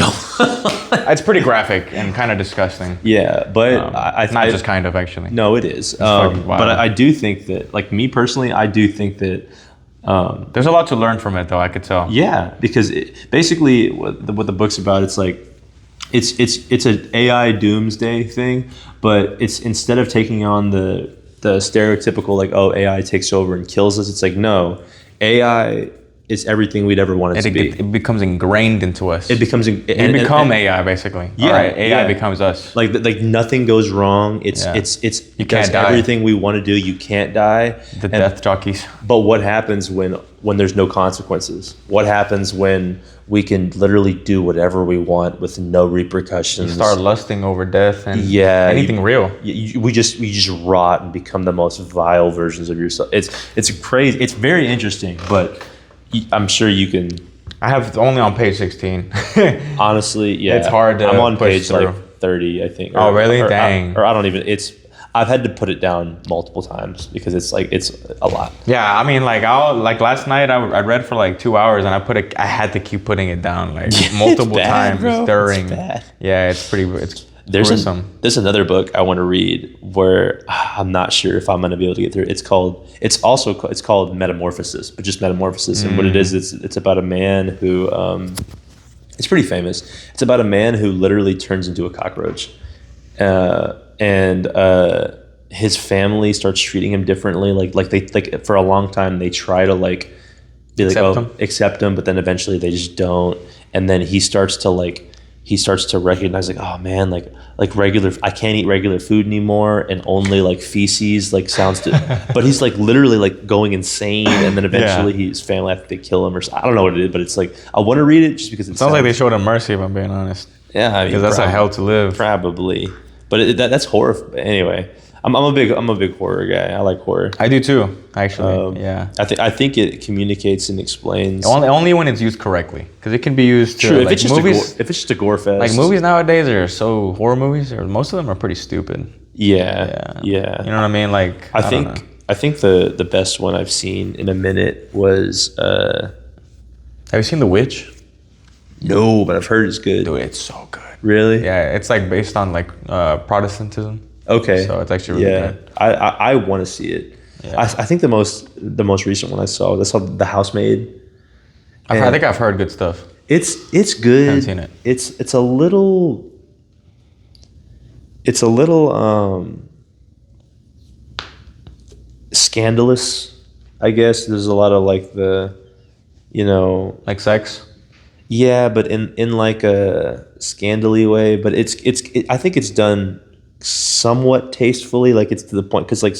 Speaker 1: It's pretty graphic and kind of disgusting.
Speaker 2: Yeah, but
Speaker 1: not just kind of actually.
Speaker 2: No, it is. But I do think that, like me personally, I do think that.
Speaker 1: There's a lot to learn from it, though. I could tell.
Speaker 2: Yeah, because basically, what the book's about, it's like, it's an AI doomsday thing, but it's instead of taking on the stereotypical like, oh, AI takes over and kills us. It's like, no, AI is everything we'd ever want it to be.
Speaker 1: It becomes ingrained into us.
Speaker 2: It becomes
Speaker 1: AI basically.
Speaker 2: Yeah,
Speaker 1: right? AI becomes us.
Speaker 2: Like nothing goes wrong. It
Speaker 1: you
Speaker 2: does
Speaker 1: can't die.
Speaker 2: Everything we want to do. You can't die.
Speaker 1: The death jockeys.
Speaker 2: But what happens when there's no consequences? What happens when we can literally do whatever we want with no repercussions?
Speaker 1: You start lusting over death and anything real.
Speaker 2: We just rot and become the most vile versions of yourself. It's crazy. It's very interesting, but I'm sure you can.
Speaker 1: I have only on page 16.
Speaker 2: Honestly, yeah,
Speaker 1: it's hard to.
Speaker 2: I'm on page
Speaker 1: through.
Speaker 2: like 30, I think.
Speaker 1: Oh, really? Dang.
Speaker 2: I don't even. I've had to put it down multiple times because it's a lot.
Speaker 1: Yeah, I mean, like last night I read for like 2 hours and I had to keep putting it down like multiple times,
Speaker 2: bro.
Speaker 1: stirring.
Speaker 2: It's bad.
Speaker 1: Yeah, it's gruesome.
Speaker 2: There's another book I want to read where I'm not sure if I'm going to be able to get through. It's called Metamorphosis, but just Metamorphosis. And what it is, it's about a man who it's pretty famous. It's about a man who literally turns into a cockroach, and his family starts treating him differently. Like they for a long time they try to like be accept him, but then eventually they just don't. And then he starts to recognize like, oh man, like I can't eat regular food anymore, and only like feces like sounds to, but he's like literally like going insane, and then eventually his family, I think they kill him, or I don't know what it is, but it's like I want to read it just because it
Speaker 1: sounds like they showed him mercy, if I'm being honest.
Speaker 2: Yeah, I mean,
Speaker 1: because that's a hell to live.
Speaker 2: Probably, but that's horror. Anyway, I'm a big horror guy. I like horror.
Speaker 1: I do too, actually.
Speaker 2: I think it communicates and explains
Speaker 1: only when it's used correctly, because it can be used to.
Speaker 2: True,
Speaker 1: like,
Speaker 2: if it's just a gore fest.
Speaker 1: Like movies nowadays are so horror movies, or most of them are pretty stupid.
Speaker 2: Yeah. You
Speaker 1: know what I mean? Like
Speaker 2: I think the best one I've seen in a minute was.
Speaker 1: Have you seen The Witch?
Speaker 2: No, but I've heard it's good.
Speaker 1: Dude, it's so good.
Speaker 2: Really?
Speaker 1: Yeah, it's like based on like Protestantism.
Speaker 2: Okay.
Speaker 1: So it's actually really good.
Speaker 2: I want to see it. Yeah. I think the most recent one I saw The Housemaid.
Speaker 1: I think I've heard good stuff.
Speaker 2: It's good.
Speaker 1: I haven't seen it.
Speaker 2: It's a little scandalous, I guess. There's a lot of like
Speaker 1: like sex.
Speaker 2: Yeah, but in like a scandally way. But I think it's done somewhat tastefully. Like it's to the point, because like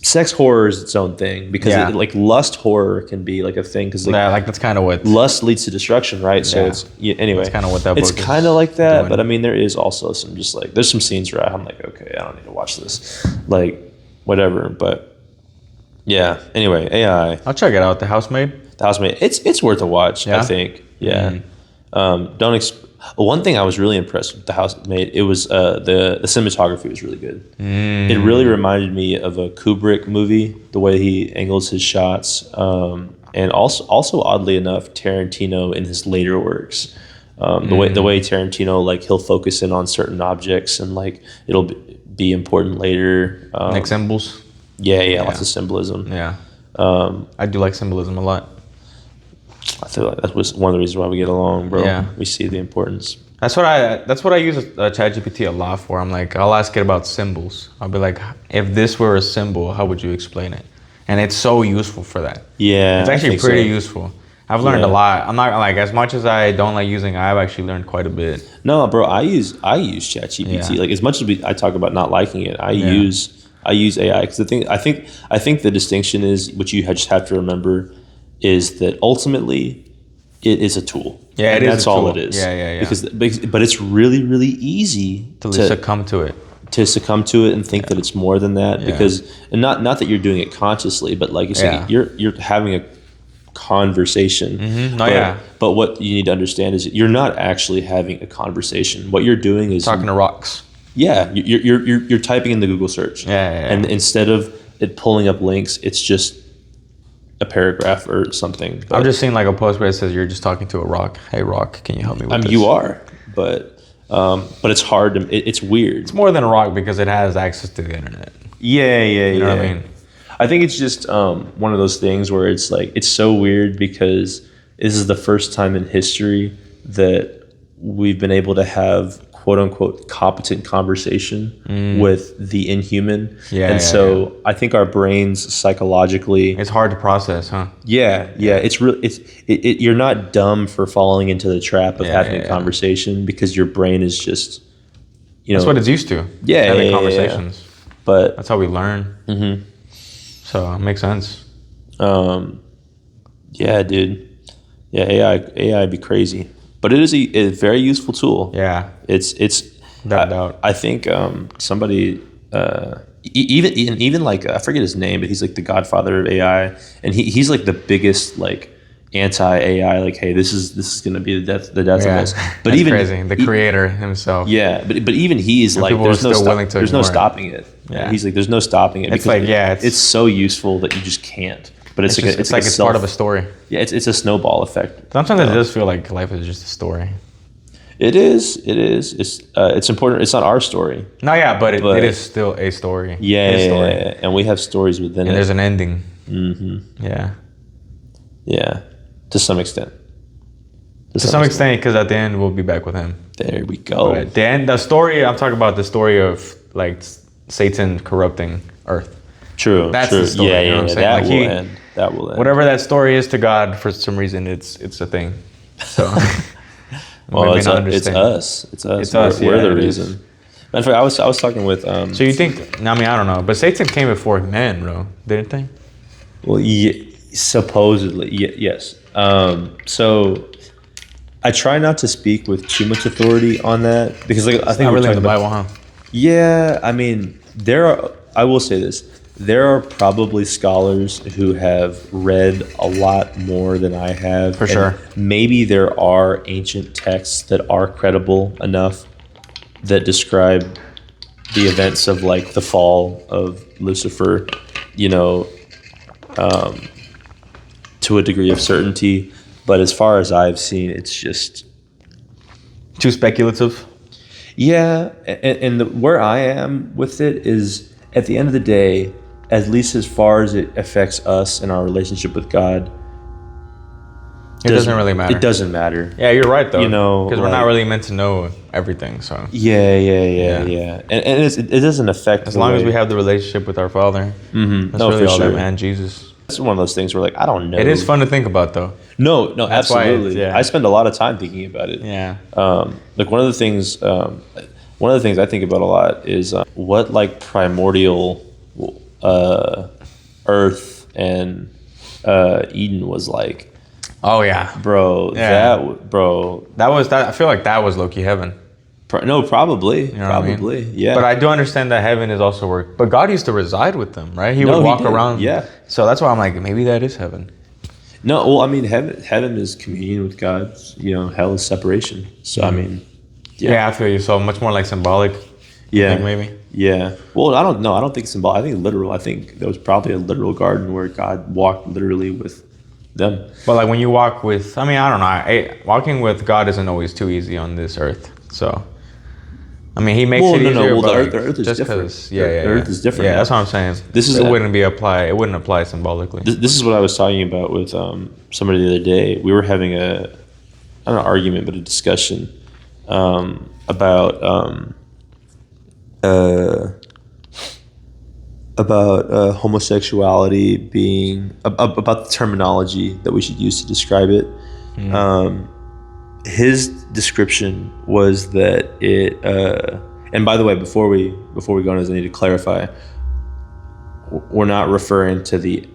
Speaker 2: sex horror is its own thing, because like lust horror can be like a thing, because like
Speaker 1: that's kind of what
Speaker 2: lust leads to destruction, right? So anyway,
Speaker 1: it's kind of what that book is
Speaker 2: kind of like that.
Speaker 1: doing.
Speaker 2: But I mean, there is also some just like there's some scenes where I'm like, okay, I don't need to watch this, like whatever. But yeah, anyway, AI.
Speaker 1: I'll check it out. The Housemaid.
Speaker 2: It's worth a watch. I think. Yeah.
Speaker 1: Mm-hmm.
Speaker 2: One thing I was really impressed with the house it made, it was the cinematography was really good. It really reminded me of a Kubrick movie, the way he angles his shots, and also oddly enough, Tarantino in his later works. The way Tarantino, like, he'll focus in on certain objects and like it'll be important later.
Speaker 1: Like symbols.
Speaker 2: Yeah, lots of symbolism.
Speaker 1: Yeah. I do like symbolism a lot.
Speaker 2: I feel like that was one of the reasons why we get along, bro.
Speaker 1: Yeah.
Speaker 2: We see the importance.
Speaker 1: That's what I use ChatGPT a lot for. I'm like, I'll ask it about symbols. I'll be like, if this were a symbol, how would you explain it? And it's so useful for that.
Speaker 2: Yeah,
Speaker 1: it's actually pretty useful. I've learned a lot. I'm not like, as much as I don't like using, I've actually learned quite a bit.
Speaker 2: No, bro, I use ChatGPT. Yeah. Like, as much as I talk about not liking it, I use AI, because I think the distinction is, what you just have to remember, is that ultimately it is a tool.
Speaker 1: Yeah,
Speaker 2: and
Speaker 1: it is.
Speaker 2: That's all it is.
Speaker 1: Yeah.
Speaker 2: But it's really, really easy
Speaker 1: to succumb to it.
Speaker 2: To succumb to it and think that it's more than that, because, and not that you're doing it consciously, but like you said, you're having a conversation.
Speaker 1: Mm-hmm.
Speaker 2: But what you need to understand is that you're not actually having a conversation. What you're doing is
Speaker 1: talking to rocks.
Speaker 2: Yeah, you're typing in the Google search. And instead of it pulling up links, it's just a paragraph or something.
Speaker 1: I've just seen like a post where it says you're just talking to a rock. Hey, rock, can you help me with this?
Speaker 2: You are, but it's hard to. It's weird.
Speaker 1: It's more than a rock because it has access to the internet.
Speaker 2: Yeah.
Speaker 1: You know what I mean?
Speaker 2: I think it's just one of those things where it's like, it's so weird because this is the first time in history that we've been able to have quote unquote competent conversation with the inhuman. So I think our brains psychologically,
Speaker 1: it's hard to process, huh?
Speaker 2: Yeah. It's really, you're not dumb for falling into the trap of having a conversation, because your brain is just,
Speaker 1: that's what it's used to. Having conversations.
Speaker 2: But
Speaker 1: that's how we learn. Mm-hmm. So it makes sense.
Speaker 2: Yeah, dude. Yeah, AI would be crazy. But it is a very useful tool.
Speaker 1: Yeah.
Speaker 2: It's
Speaker 1: without doubt.
Speaker 2: I think somebody even like, I forget his name, but he's like the godfather of AI, and he's like the biggest like anti-AI, like, hey, this is gonna be the death of us. But even
Speaker 1: crazy. The creator himself.
Speaker 2: Yeah, but even he's like, there's no stopping it.
Speaker 1: Yeah.
Speaker 2: He's like, there's no stopping it.
Speaker 1: It's like,
Speaker 2: it's so useful that you just can't. But it's like
Speaker 1: part of a story.
Speaker 2: Yeah, it's a snowball effect.
Speaker 1: Sometimes it does feel like life is just a story.
Speaker 2: It is. It's important. It's not our story.
Speaker 1: No, yeah, but it is still a story.
Speaker 2: Yeah, and we have stories within it.
Speaker 1: And there's an ending.
Speaker 2: Mm-hmm.
Speaker 1: Yeah.
Speaker 2: To some extent.
Speaker 1: To some extent, because at the end we'll be back with him.
Speaker 2: There we go.
Speaker 1: But the story, I'm talking about the story of like Satan corrupting Earth.
Speaker 2: True.
Speaker 1: That's the story.
Speaker 2: Yeah,
Speaker 1: you know what I'm saying?
Speaker 2: that
Speaker 1: like
Speaker 2: will end. That will end.
Speaker 1: Whatever that story is to God, for some reason, it's a thing. So,
Speaker 2: well, it's us. It's us. We're the reason. In fact, I was talking with.
Speaker 1: So you think? I mean, I don't know, but Satan came before man, bro, didn't they?
Speaker 2: Well, supposedly, yes. So I try not to speak with too much authority on that, because like, I think
Speaker 1: not
Speaker 2: we're
Speaker 1: really
Speaker 2: talking
Speaker 1: in the
Speaker 2: about,
Speaker 1: Bible, huh?
Speaker 2: Yeah, I mean, I will say this. There are probably scholars who have read a lot more than I have.
Speaker 1: For sure.
Speaker 2: Maybe there are ancient texts that are credible enough that describe the events of like the fall of Lucifer, to a degree of certainty. But as far as I've seen, it's just
Speaker 1: too speculative.
Speaker 2: Yeah, and where I am with it is, at the end of the day, at least as far as it affects us and our relationship with God,
Speaker 1: it doesn't really matter.
Speaker 2: It doesn't matter.
Speaker 1: Yeah, you're right though.
Speaker 2: Because
Speaker 1: we're not really meant to know everything. So
Speaker 2: yeah. And it doesn't affect
Speaker 1: as long as we have the relationship with our Father.
Speaker 2: Mm-hmm.
Speaker 1: That's really all that, man. Jesus.
Speaker 2: It's one of those things where like, I don't know.
Speaker 1: It is fun to think about though.
Speaker 2: No, absolutely. I spend a lot of time thinking about it.
Speaker 1: Yeah.
Speaker 2: Like one of the things I think about a lot is what like primordial Earth and Eden was like.
Speaker 1: Oh yeah,
Speaker 2: bro.
Speaker 1: Yeah.
Speaker 2: That
Speaker 1: was that. I feel like that was low-key heaven.
Speaker 2: No, probably.
Speaker 1: You know probably.
Speaker 2: I mean? Yeah.
Speaker 1: But I do understand that heaven is also where. But God used to reside with them, right? He would walk around.
Speaker 2: Yeah.
Speaker 1: So that's why I'm like, maybe that is heaven.
Speaker 2: No, well, I mean, heaven is communion with God. You know, hell is separation. So I mean,
Speaker 1: Yeah, I feel you. So much more like symbolic.
Speaker 2: yeah,
Speaker 1: I think maybe.
Speaker 2: yeah. Well, I don't know. I don't think symbolic. I think literal. I think there was probably a literal garden where God walked literally with them.
Speaker 1: But like when you walk with, I mean, I don't know. Walking with God isn't always too easy on this earth. So, I mean, He makes it easier.
Speaker 2: Well,
Speaker 1: but
Speaker 2: the earth is
Speaker 1: just
Speaker 2: different.
Speaker 1: 'cause-
Speaker 2: The earth is different.
Speaker 1: Yeah, that's what I'm saying. It wouldn't apply symbolically.
Speaker 2: This is what I was talking about with somebody the other day. We were having not an argument, but a discussion about homosexuality being about the terminology that we should use to describe it. His description was that it. And by the way, before we go on this, I need to clarify. We're not referring to the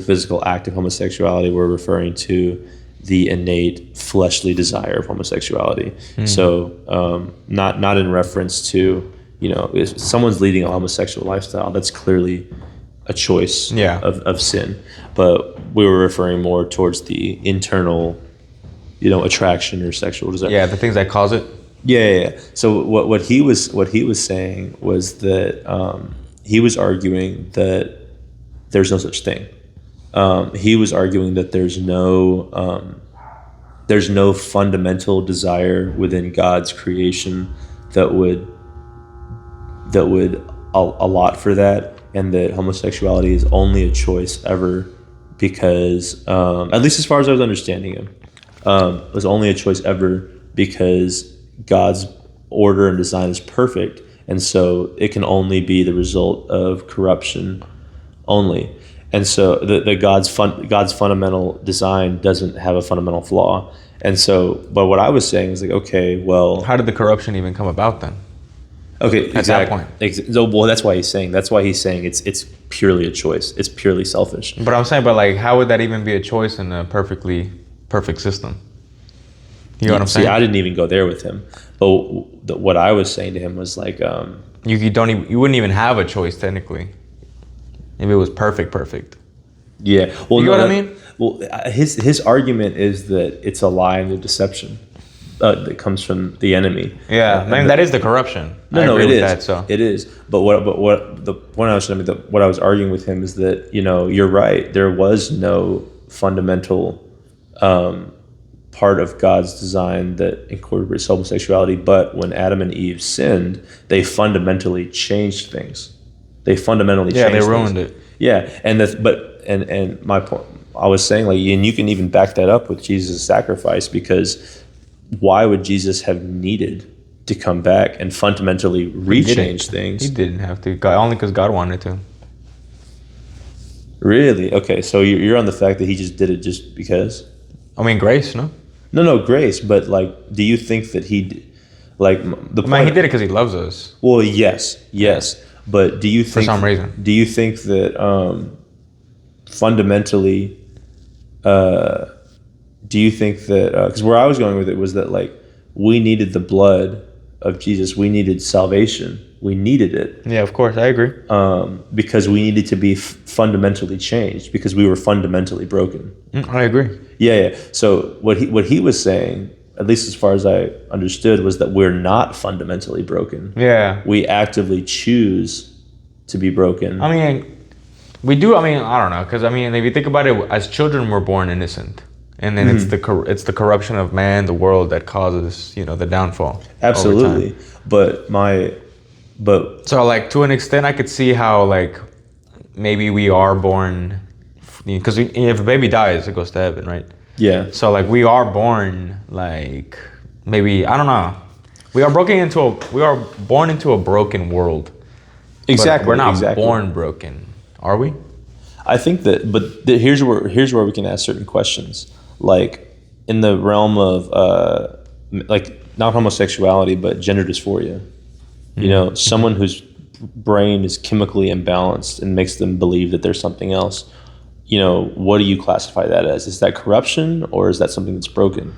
Speaker 2: physical act of homosexuality. We're referring to the innate fleshly desire of homosexuality. So not in reference to, if someone's leading a homosexual lifestyle, that's clearly a choice of sin. But we were referring more towards the internal, attraction or sexual desire.
Speaker 1: Yeah, the things that cause it.
Speaker 2: Yeah. So what he was saying was that he was arguing that there's no such thing. He was arguing that there's no fundamental desire within God's creation that would allot for that, and that homosexuality is only a choice ever because, at least as far as I was understanding him, it was only a choice ever because God's order and design is perfect, and so it can only be the result of corruption only. And so the God's fundamental design doesn't have a fundamental flaw. And so, but what I was saying is like, okay, well,
Speaker 1: how did the corruption even come about then?
Speaker 2: Okay,
Speaker 1: at that point.
Speaker 2: Well, that's why he's saying it's purely a choice. It's purely selfish.
Speaker 1: But I'm saying, like, how would that even be a choice in a perfect system? You know what I'm saying?
Speaker 2: See, I didn't even go there with him. But what I was saying to him was like,
Speaker 1: you wouldn't even have a choice technically if it was perfect.
Speaker 2: Yeah. Well,
Speaker 1: you know what I mean?
Speaker 2: Well, his argument is that it's a lie and a deception that comes from the enemy.
Speaker 1: Yeah, I mean, that is the corruption.
Speaker 2: No, it is.
Speaker 1: That, so.
Speaker 2: It is. But what the point what I was arguing with him is that you're right. There was no fundamental part of God's design that incorporates homosexuality. But when Adam and Eve sinned, they fundamentally changed things. They fundamentally changed things.
Speaker 1: Yeah, they ruined it.
Speaker 2: Yeah, and my point, I was saying, like, and you can even back that up with Jesus' sacrifice, because why would Jesus have needed to come back and fundamentally rechange things?
Speaker 1: He didn't have to, only because God wanted to.
Speaker 2: Really? Okay, so you're on the fact that he just did it just because?
Speaker 1: I mean, grace, no?
Speaker 2: No, grace, but like, do you think that he, like, the point?
Speaker 1: He did it because he loves us.
Speaker 2: Well, yes, but do you think,
Speaker 1: for some reason,
Speaker 2: do you think that fundamentally, do you think that, because where I was going with it was that, like, we needed the blood of Jesus, we needed salvation, we needed it.
Speaker 1: Yeah, of course, I agree.
Speaker 2: Because we needed to be fundamentally changed, because we were fundamentally broken.
Speaker 1: I agree.
Speaker 2: Yeah. So what he was saying, at least as far as I understood, was that we're not fundamentally broken.
Speaker 1: Yeah.
Speaker 2: We actively choose to be broken.
Speaker 1: I mean, we do. I mean, I don't know, because I mean, if you think about it, as children, we're born innocent, and then it's the corruption of man, the world, that causes the downfall.
Speaker 2: Absolutely, but
Speaker 1: so, like, to an extent, I could see how, like, maybe we are born, because if a baby dies, it goes to heaven, right?
Speaker 2: Yeah.
Speaker 1: So, like, we are born, like, maybe, I don't know, we are born into a broken world.
Speaker 2: Exactly.
Speaker 1: But we're not born broken, are we? I
Speaker 2: think that, but here's where we can ask certain questions, like in the realm of like, not homosexuality, but gender dysphoria. Someone whose brain is chemically imbalanced and makes them believe that there's something else. What do you classify that as? Is that corruption, or is that something that's broken?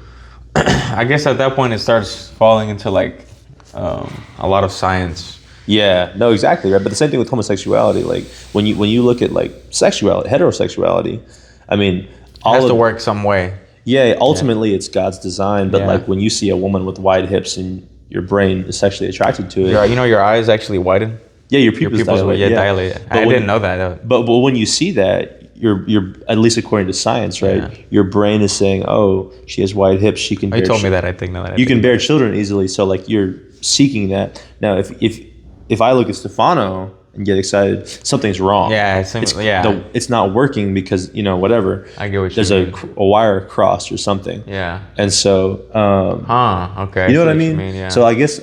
Speaker 1: I guess at that point it starts falling into, like, a lot of science.
Speaker 2: Yeah, no, exactly, right. But the same thing with homosexuality. Like, when you look at, like, sexuality, heterosexuality, I mean,
Speaker 1: has to work some way.
Speaker 2: Yeah, ultimately it's God's design, but
Speaker 1: Yeah.
Speaker 2: like when you see a woman with wide hips and your brain is sexually attracted to it.
Speaker 1: Your eyes actually widen.
Speaker 2: Yeah, your pupils dilate.
Speaker 1: Dilate. I didn't know that.
Speaker 2: But when you see that, you're at least according to science, right?
Speaker 1: Yeah.
Speaker 2: Your brain is saying, "Oh, she has wide hips. She can."
Speaker 1: You told me that. I think now that
Speaker 2: you can bear children easily. So like you're seeking that. Now, if I look at Stefano and get excited, something's wrong.
Speaker 1: Yeah,
Speaker 2: it's not working because whatever.
Speaker 1: I get what
Speaker 2: there's
Speaker 1: you mean.
Speaker 2: a wire crossed or something.
Speaker 1: Yeah.
Speaker 2: And so.
Speaker 1: Okay.
Speaker 2: You know what I mean?
Speaker 1: Yeah.
Speaker 2: So I guess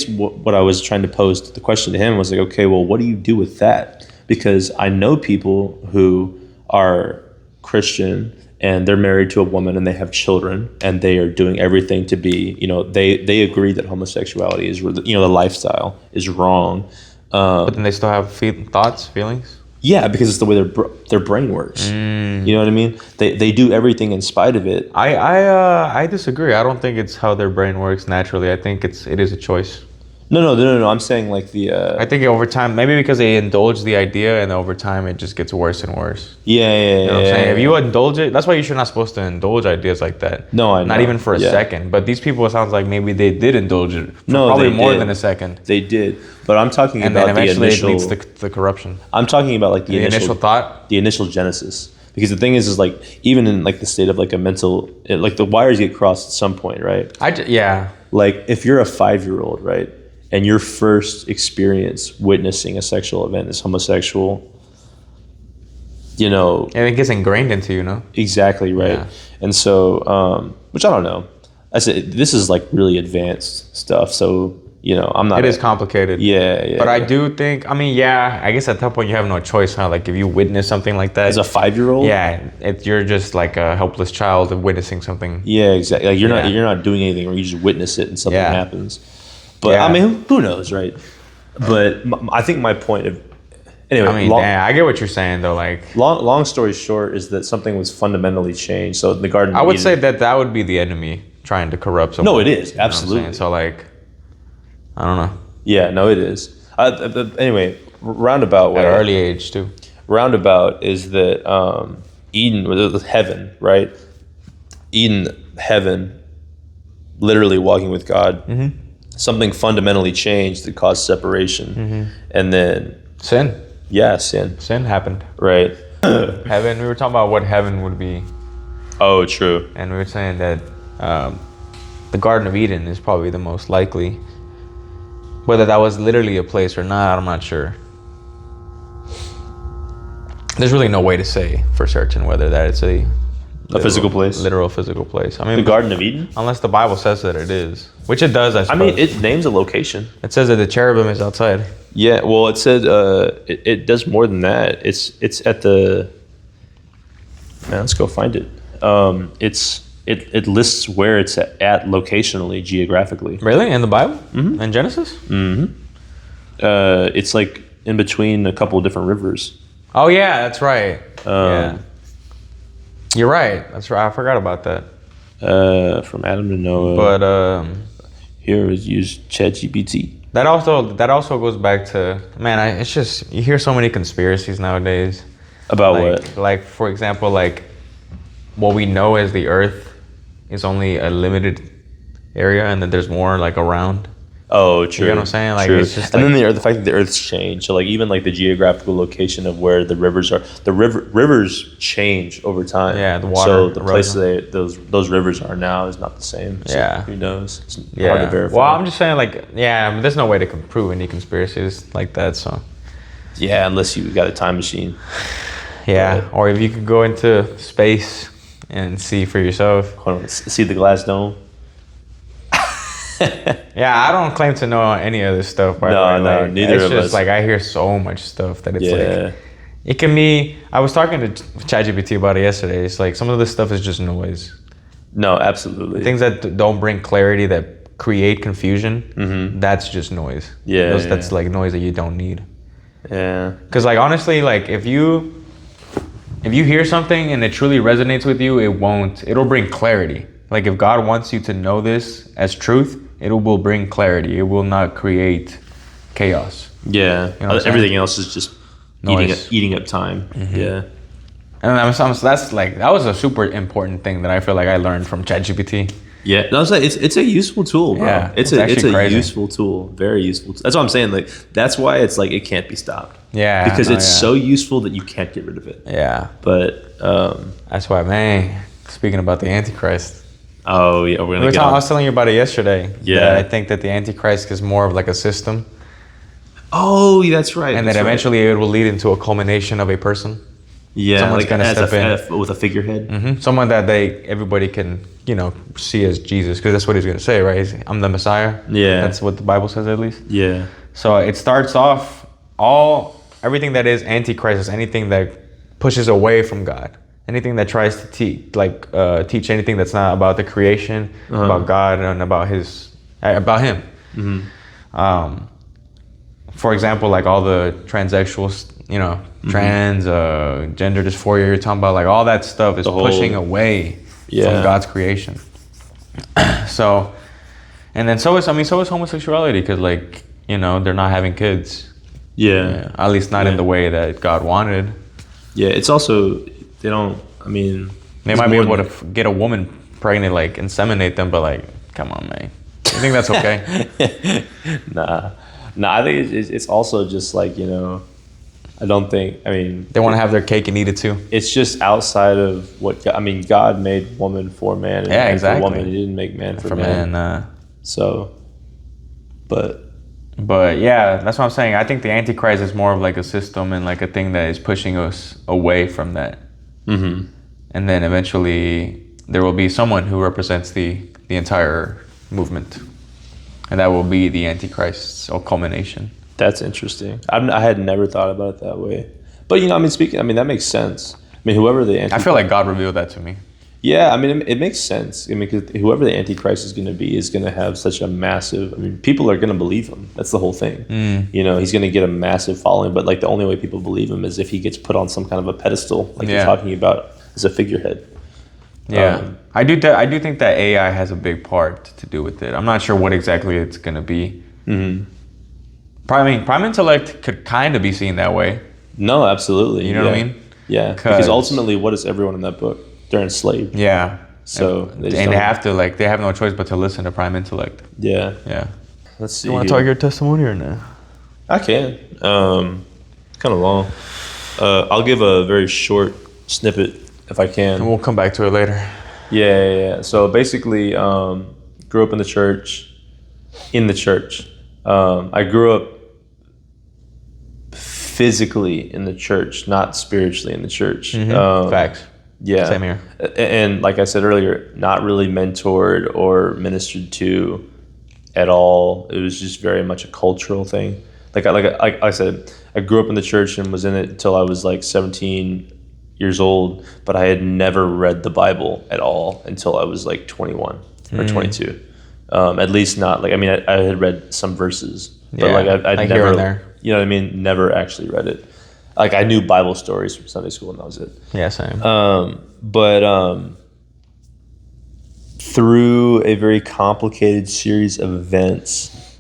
Speaker 2: what I was trying to pose the question to him was like, okay, well, what do you do with that? Because I know people who are Christian and they're married to a woman and they have children and they are doing everything to be, they agree that homosexuality is, the lifestyle is wrong.
Speaker 1: But then they still have thoughts, feelings.
Speaker 2: Yeah, because it's the way their brain works. You know what I mean? They do everything in spite of it.
Speaker 1: I disagree. I don't think it's how their brain works naturally. I think it is a choice.
Speaker 2: No. I'm saying like the.
Speaker 1: I think over time, maybe because they indulge the idea, and over time it just gets worse and worse.
Speaker 2: Yeah.
Speaker 1: You know what I'm saying? If you indulge it, that's why you're not supposed to indulge ideas like that.
Speaker 2: No, I know.
Speaker 1: Not even for a second. But these people, it sounds like maybe they did indulge it. For probably more than a second.
Speaker 2: They did, but I'm talking
Speaker 1: and
Speaker 2: about
Speaker 1: then eventually
Speaker 2: the initial.
Speaker 1: it leads to the corruption.
Speaker 2: I'm talking about like the
Speaker 1: initial thought,
Speaker 2: the initial genesis. Because the thing is like even in like the state of like a mental, like the wires get crossed at some point, right? Like if you're a 5-year-old, right? And your first experience witnessing a sexual event is homosexual,
Speaker 1: and it gets ingrained into you,
Speaker 2: Exactly, right. Yeah. And so, which I don't know. I said this is like really advanced stuff, so I'm not.
Speaker 1: It is complicated.
Speaker 2: Yeah.
Speaker 1: But I do think, I guess at that point you have no choice, huh? Like if you witness something like that
Speaker 2: as a 5-year-old,
Speaker 1: you're just like a helpless child of witnessing something.
Speaker 2: Yeah, exactly. Like you're not doing anything, or you just witness it and something happens. But I mean, who knows, right? But I think my point of anyway.
Speaker 1: I get what you're saying though. Like
Speaker 2: long story short is that something was fundamentally changed. So in the Garden,
Speaker 1: I would say that would be the enemy trying to corrupt someone.
Speaker 2: No, it is absolutely.
Speaker 1: So like, I don't know.
Speaker 2: Yeah, no, it is. Anyway, roundabout
Speaker 1: at an early age too.
Speaker 2: Roundabout is that Eden was heaven, right? Eden, heaven, literally walking with God. Mm-hmm. Something fundamentally changed that caused separation, and then
Speaker 1: sin.
Speaker 2: Yeah, sin.
Speaker 1: Sin happened.
Speaker 2: Right.
Speaker 1: Heaven. We were talking about what heaven would be.
Speaker 2: Oh, true.
Speaker 1: And we were saying that the Garden of Eden is probably the most likely. Whether that was literally a place or not, I'm not sure. There's really no way to say for certain whether that it's a
Speaker 2: physical place,
Speaker 1: literal physical place. I mean,
Speaker 2: the Garden of Eden,
Speaker 1: unless the Bible says that it is, which it does. I suppose.
Speaker 2: I mean, it names a location. It
Speaker 1: says that the cherubim is outside.
Speaker 2: Yeah, well, it said it does more than that. It's at the. Man, let's go find it. It lists where it's at locationally, geographically.
Speaker 1: Really, in the Bible?
Speaker 2: Mm-hmm.
Speaker 1: In Genesis?
Speaker 2: Mm-hmm. It's like in between a couple of different rivers.
Speaker 1: Oh yeah, that's right. Yeah. You're right. That's right. I forgot about that.
Speaker 2: From Adam to Noah.
Speaker 1: But
Speaker 2: here is used ChatGPT.
Speaker 1: That also goes back to it's just you hear so many conspiracies nowadays.
Speaker 2: About what?
Speaker 1: Like for example, like what we know as the Earth is only a limited area, and that there's more like around.
Speaker 2: Oh, true.
Speaker 1: You know what I'm saying? Like,
Speaker 2: true.
Speaker 1: It's just
Speaker 2: and then the fact that the Earth's changed. So like even like the geographical location of where the rivers are, the rivers change over time.
Speaker 1: Yeah, the water.
Speaker 2: So the place those rivers are now is not the same. So who knows? It's hard to verify.
Speaker 1: Well, I'm just saying there's no way to prove any conspiracies like that. So.
Speaker 2: Yeah, unless you got a time machine.
Speaker 1: Yeah, or if you could go into space and see for yourself.
Speaker 2: Hold on, see the glass dome.
Speaker 1: Yeah, I don't claim to know any of this stuff. By the way.
Speaker 2: No, neither of us.
Speaker 1: It's just like I hear so much stuff that it's like it can be. I was talking to ChatGPT about it yesterday. It's like some of this stuff is just noise.
Speaker 2: No, absolutely.
Speaker 1: Things that don't bring clarity, that create confusion. That's just noise.
Speaker 2: Yeah,
Speaker 1: that's like noise that you don't need.
Speaker 2: Yeah.
Speaker 1: Because like honestly, like if you hear something and it truly resonates with you, it'll bring clarity. Like if God wants you to know this as truth, it will bring clarity. It will not create chaos.
Speaker 2: Yeah.
Speaker 1: You know
Speaker 2: everything else is just
Speaker 1: noise.
Speaker 2: eating up time. Yeah.
Speaker 1: And that was a super important thing that I feel like I learned from ChatGPT.
Speaker 2: Yeah, no, it's a useful tool, bro.
Speaker 1: Yeah,
Speaker 2: it's a
Speaker 1: crazy.
Speaker 2: useful tool, very useful. That's what I'm saying. Like that's why it's like it can't be stopped.
Speaker 1: Yeah,
Speaker 2: because it's so useful that you can't get rid of it.
Speaker 1: Yeah,
Speaker 2: but
Speaker 1: that's why, man. Speaking about the Antichrist.
Speaker 2: Oh yeah,
Speaker 1: I was telling you about it yesterday.
Speaker 2: Yeah,
Speaker 1: that I think that the Antichrist is more of like a system.
Speaker 2: Oh, yeah, that's right.
Speaker 1: And then eventually it will lead into a culmination of a person.
Speaker 2: Yeah,
Speaker 1: someone's
Speaker 2: like
Speaker 1: gonna step in
Speaker 2: with a figurehead.
Speaker 1: Mm-hmm. Someone that everybody can see as Jesus, because that's what he's gonna say, right? I'm the Messiah.
Speaker 2: Yeah,
Speaker 1: that's what the Bible says at least.
Speaker 2: Yeah.
Speaker 1: So it starts off everything that is Antichrist is anything that pushes away from God, anything that tries to teach anything that's not about the creation, about God, and about Him. Mm-hmm. For example, like all the transsexuals, trans, gender dysphoria, you're talking about, like all that stuff is pushing away from God's creation. So, and then so is homosexuality, because they're not having kids. Yeah. At least not in the way that God wanted. Yeah,
Speaker 2: it's also, they
Speaker 1: might be able to get a woman pregnant, like inseminate them, but like, come on, man. You think that's okay?
Speaker 2: Nah, I think it's also just like, I don't think,
Speaker 1: they want to have their cake and eat it too.
Speaker 2: It's just outside of what, God made woman for man. And man
Speaker 1: exactly.
Speaker 2: For woman. He didn't make man for man. So, but
Speaker 1: yeah, that's what I'm saying. I think the Antichrist is more of like a system and like a thing that is pushing us away from that. Mm-hmm. And then eventually there will be someone who represents the entire movement. And that will be the Antichrist's culmination.
Speaker 2: That's interesting. I had never thought about it that way. But, that makes sense. Whoever the Antichrist...
Speaker 1: I feel like God revealed that to me.
Speaker 2: Yeah, it makes sense. Because whoever the Antichrist is going to be is going to have such a massive... people are going to believe him. That's the whole thing. He's going to get a massive following, but like the only way people believe him is if he gets put on some kind of a pedestal, like you're talking about, as a figurehead.
Speaker 1: Yeah, I do think that AI has a big part to do with it. I'm not sure what exactly it's going to be. Mm-hmm. Prime intellect could kind of be seen that way.
Speaker 2: No, absolutely.
Speaker 1: You know what I mean?
Speaker 2: Yeah, because ultimately, what is everyone in that book? They're enslaved.
Speaker 1: Yeah.
Speaker 2: So
Speaker 1: they have to they have no choice but to listen to prime intellect.
Speaker 2: Yeah.
Speaker 1: Yeah.
Speaker 2: Let's see.
Speaker 1: You want to talk your testimony or no?
Speaker 2: I can. Kind of long. I'll give a very short snippet if I can.
Speaker 1: And we'll come back to it later.
Speaker 2: Yeah. So basically, grew up in the church. I grew up physically in the church, not spiritually in the church.
Speaker 1: Mm-hmm. Facts.
Speaker 2: Yeah.
Speaker 1: Same here.
Speaker 2: And like I said earlier, not really mentored or ministered to at all. It was just very much a cultural thing. Like I said, I grew up in the church and was in it until I was like 17 years old, but I had never read the Bible at all until I was like 21 or 22. At least not like, I had read some verses, but I'd never,
Speaker 1: here and there.
Speaker 2: You know what I mean? Never actually read it. Like I knew Bible stories from Sunday school and that was it.
Speaker 1: Yeah, same.
Speaker 2: But through a very complicated series of events,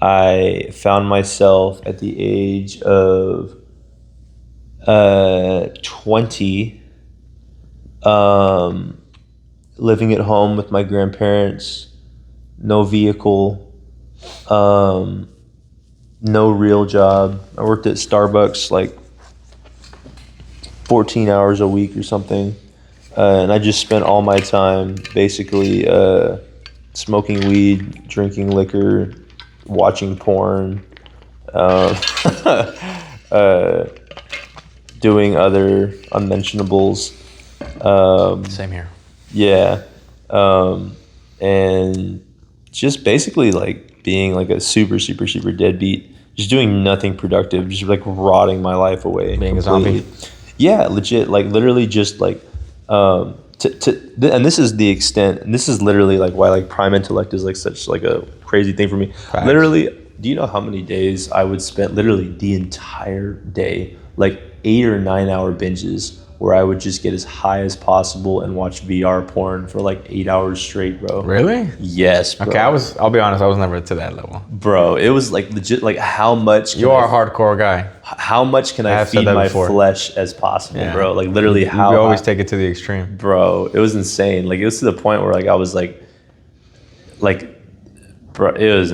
Speaker 2: I found myself at the age of 20, living at home with my grandparents, no vehicle, no real job. I worked at Starbucks like 14 hours a week or something. And I just spent all my time basically smoking weed, drinking liquor, watching porn, doing other unmentionables.
Speaker 1: Same here.
Speaker 2: Yeah. And just basically like being like a super, super, super deadbeat, just doing nothing productive, just like rotting my life away.
Speaker 1: Being
Speaker 2: completely.
Speaker 1: a zombie.
Speaker 2: Yeah, legit. Like literally just like, and this is the extent, and this is literally like why like prime intellect is like such like a crazy thing for me.
Speaker 1: Facts.
Speaker 2: Literally, do you know how many days I would spend literally the entire day, like 8 or 9 hour binges where I would just get as high as possible and watch VR porn for like 8 hours straight, bro.
Speaker 1: Really?
Speaker 2: Yes, bro.
Speaker 1: Okay, I'll be honest, I was never to that level.
Speaker 2: Bro, it was like legit, like how much
Speaker 1: You are a hardcore guy.
Speaker 2: how much can I feed my flesh as possible, bro? Like literally how
Speaker 1: you always take it to the extreme.
Speaker 2: Bro, it was insane. Like it was to the point where like I was like bro, it was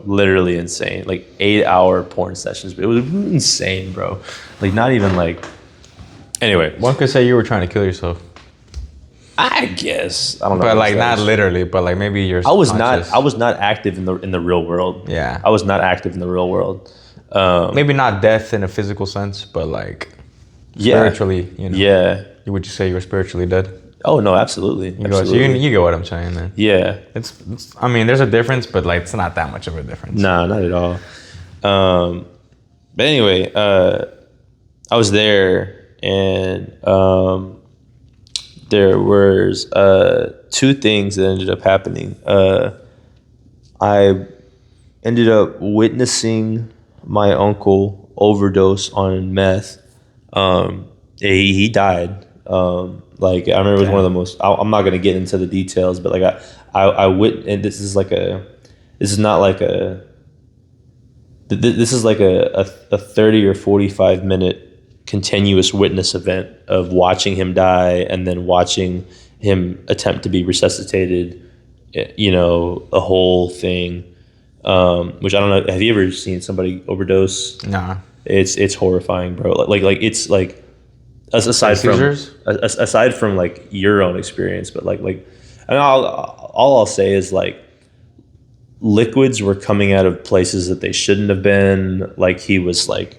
Speaker 2: literally insane. Like 8-hour porn sessions. It was insane, bro. Like not even like anyway.
Speaker 1: One could say you were trying to kill yourself.
Speaker 2: I guess. I don't know.
Speaker 1: But like not literally, but like maybe you're
Speaker 2: I was not active in the real world.
Speaker 1: Yeah.
Speaker 2: I was not active in the real world.
Speaker 1: Maybe not death in a physical sense, but like spiritually, you know.
Speaker 2: Yeah.
Speaker 1: Would you say you were spiritually dead?
Speaker 2: Oh no, absolutely.
Speaker 1: So you get what I'm saying then.
Speaker 2: Yeah.
Speaker 1: It's I mean, there's a difference, but like it's not that much of a difference.
Speaker 2: Nah, not at all. But anyway, I was there and there was 2 things that ended up happening. I ended up witnessing my uncle overdose on meth. He died. Like I remember it was one of the most. I'm not gonna get into the details, but like I wit, and this is not like a 30 or 45 minute continuous witness event of watching him die and then watching him attempt to be resuscitated. You know, the whole thing. Which I don't know. Have you ever seen somebody overdose?
Speaker 1: Nah.
Speaker 2: It's horrifying, bro. Like it's like. Aside from like your own experience, but like, and all I'll say is like, liquids were coming out of places that they shouldn't have been. Like he was like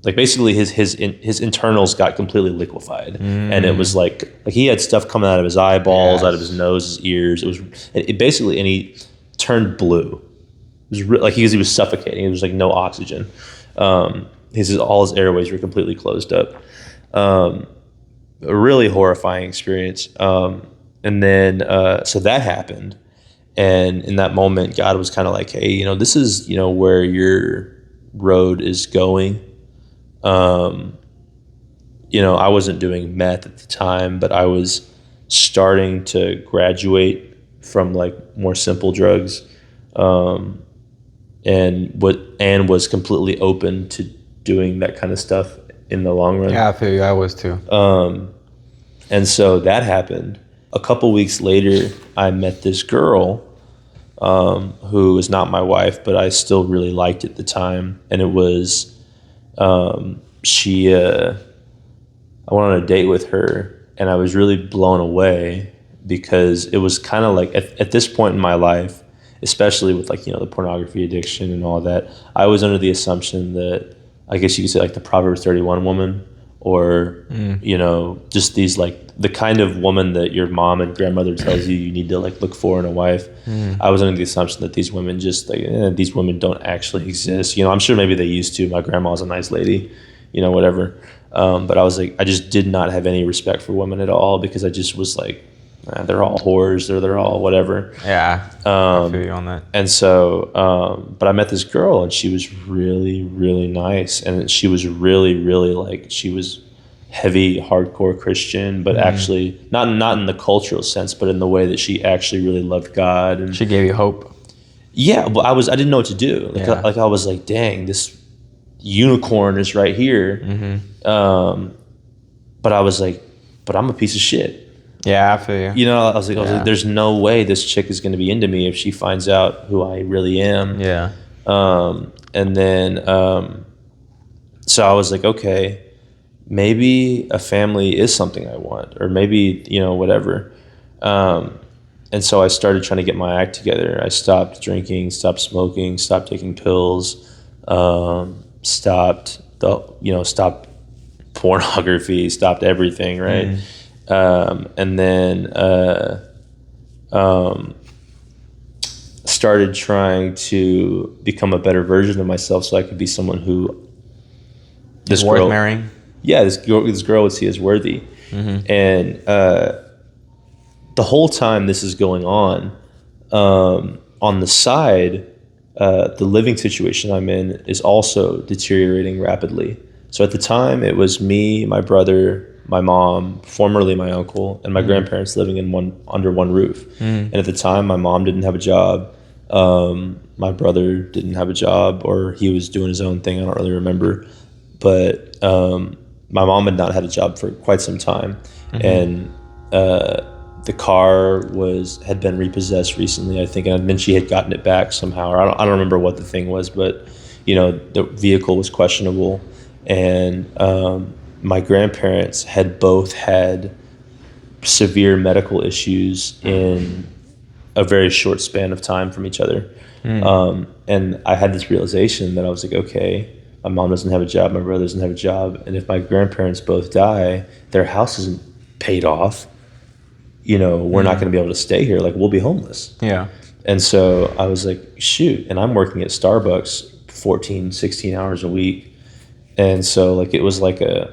Speaker 2: basically his internals got completely liquefied, and it was like he had stuff coming out of his eyeballs, out of his nose, his ears. It basically, and he turned blue. It was like he was suffocating. It was like no oxygen. All his airways were completely closed up. A really horrifying experience. And then, so that happened. And in that moment, God was kind of like, hey, you know, this is, you know, where your road is going. You know, I wasn't doing meth at the time, but I was starting to graduate from like more simple drugs. And was completely open to doing that kind of stuff in the long run.
Speaker 1: Yeah, I feel you. I was too.
Speaker 2: And so that happened. A couple weeks later, I met this girl who was not my wife, but I still really liked at the time. And it was, I went on a date with her, and I was really blown away because it was kind of like at this point in my life, especially with like, you know, the pornography addiction and all that, I was under the assumption that, I guess you could say like the Proverbs 31 woman, or, you know, just these like the kind of woman that your mom and grandmother tells you need to like look for in a wife. I was under the assumption that these women just like, these women don't actually exist. You know, I'm sure maybe they used to. My grandma's a nice lady, you know, whatever. But I was like, I just did not have any respect for women at all because I just was like, they're all whores or they're all whatever.
Speaker 1: Yeah, I feel you on that.
Speaker 2: And so, but I met this girl and she was really, really nice. And she was really, really like, she was heavy, hardcore Christian, but actually not in the cultural sense, but in the way that she actually really loved God. And
Speaker 1: she gave you hope.
Speaker 2: Yeah, but I didn't know what to do. Like I was like, dang, this unicorn is right here. But I was like, but I'm a piece of shit.
Speaker 1: Yeah, I feel you.
Speaker 2: You know, I was like, there's no way this chick is going to be into me if she finds out who I really am.
Speaker 1: Yeah.
Speaker 2: And then, so I was like, okay, maybe a family is something I want, or maybe, you know, whatever. And so I started trying to get my act together. I stopped drinking, stopped smoking, stopped taking pills, stopped pornography, stopped everything, right? And then started trying to become a better version of myself so I could be someone who
Speaker 1: this worth marrying.
Speaker 2: Yeah, this girl would see as worthy. And the whole time this is going on the side, the living situation I'm in is also deteriorating rapidly. So at the time, it was me, my brother, my mom, formerly my uncle, and my grandparents living under one roof. And at the time, my mom didn't have a job. My brother didn't have a job, or he was doing his own thing. I don't really remember. But my mom had not had a job for quite some time. And the car had been repossessed recently, I think, and then she had gotten it back somehow. Or I don't remember what the thing was, but the vehicle was questionable. And my grandparents had both had severe medical issues in a very short span of time from each other. And I had this realization that I was like, okay, my mom doesn't have a job, my brother doesn't have a job, and if my grandparents both die, their house isn't paid off. We're not going to be able to stay here. Like, we'll be homeless.
Speaker 1: Yeah.
Speaker 2: And so I was like, shoot. And I'm working at Starbucks 14, 16 hours a week. And so it was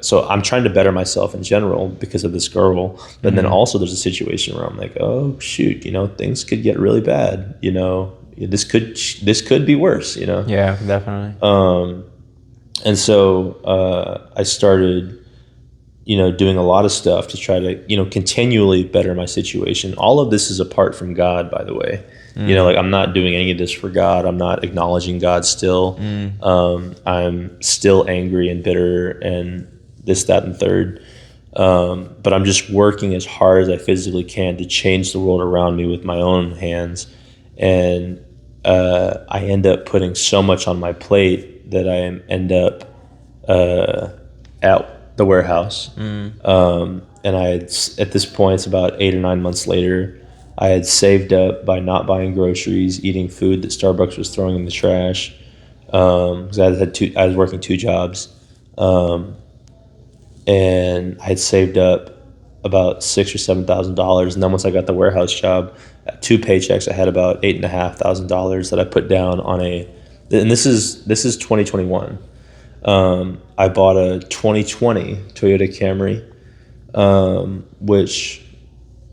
Speaker 2: so I'm trying to better myself in general because of this girl. But then also there's a situation where I'm like, oh shoot, things could get really bad. This could be worse,
Speaker 1: Yeah, definitely.
Speaker 2: And so I started, doing a lot of stuff to try to, continually better my situation. All of this is apart from God, by the way. I'm not doing any of this for God. I'm not acknowledging God still. I'm still angry and bitter and this, that, and third. But I'm just working as hard as I physically can to change the world around me with my own hands. And I end up putting so much on my plate that I end up at the warehouse. And at this point, it's about 8 or 9 months later, I had saved up by not buying groceries, eating food that Starbucks was throwing in the trash, because I was working 2 jobs, and I had saved up about $6,000 or $7,000. And then once I got the warehouse job, 2 paychecks, I had about $8,500 that I put down on and this is 2021. I bought a 2020 Toyota Camry, which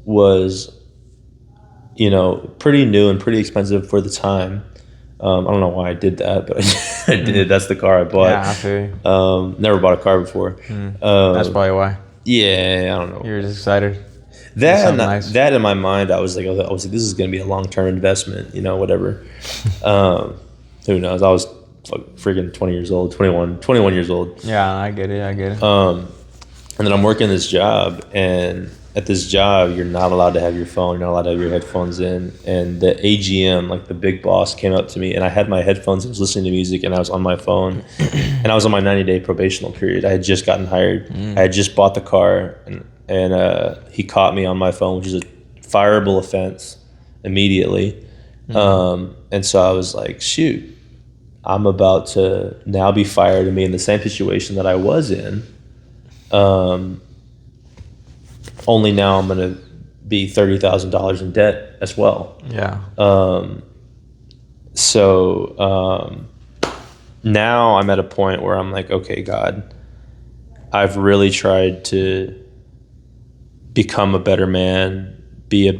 Speaker 2: was pretty new and pretty expensive for the time. I don't know why I did that, but I did. That's the car I bought.
Speaker 1: Yeah, I feel you.
Speaker 2: Never bought a car before.
Speaker 1: That's probably why.
Speaker 2: Yeah, I don't know.
Speaker 1: You were just excited.
Speaker 2: That in my mind, I was like, this is going to be a long-term investment, whatever. Who knows? I was freaking 20 years old, 21 years old.
Speaker 1: Yeah, I get it.
Speaker 2: And then I'm working this job, and at this job, you're not allowed to have your phone. You're not allowed to have your headphones in. And the AGM, the big boss, came up to me, and I had my headphones. I was listening to music, and I was on my phone. And I was on my 90-day probational period. I had just gotten hired. I had just bought the car, and he caught me on my phone, which is a fireable offense immediately. And so I was like, shoot, I'm about to now be fired and be in the same situation that I was in. Only now I'm going to be $30,000 in debt as well.
Speaker 1: Yeah.
Speaker 2: So now I'm at a point where I'm like, okay, God, I've really tried to become a better man, be a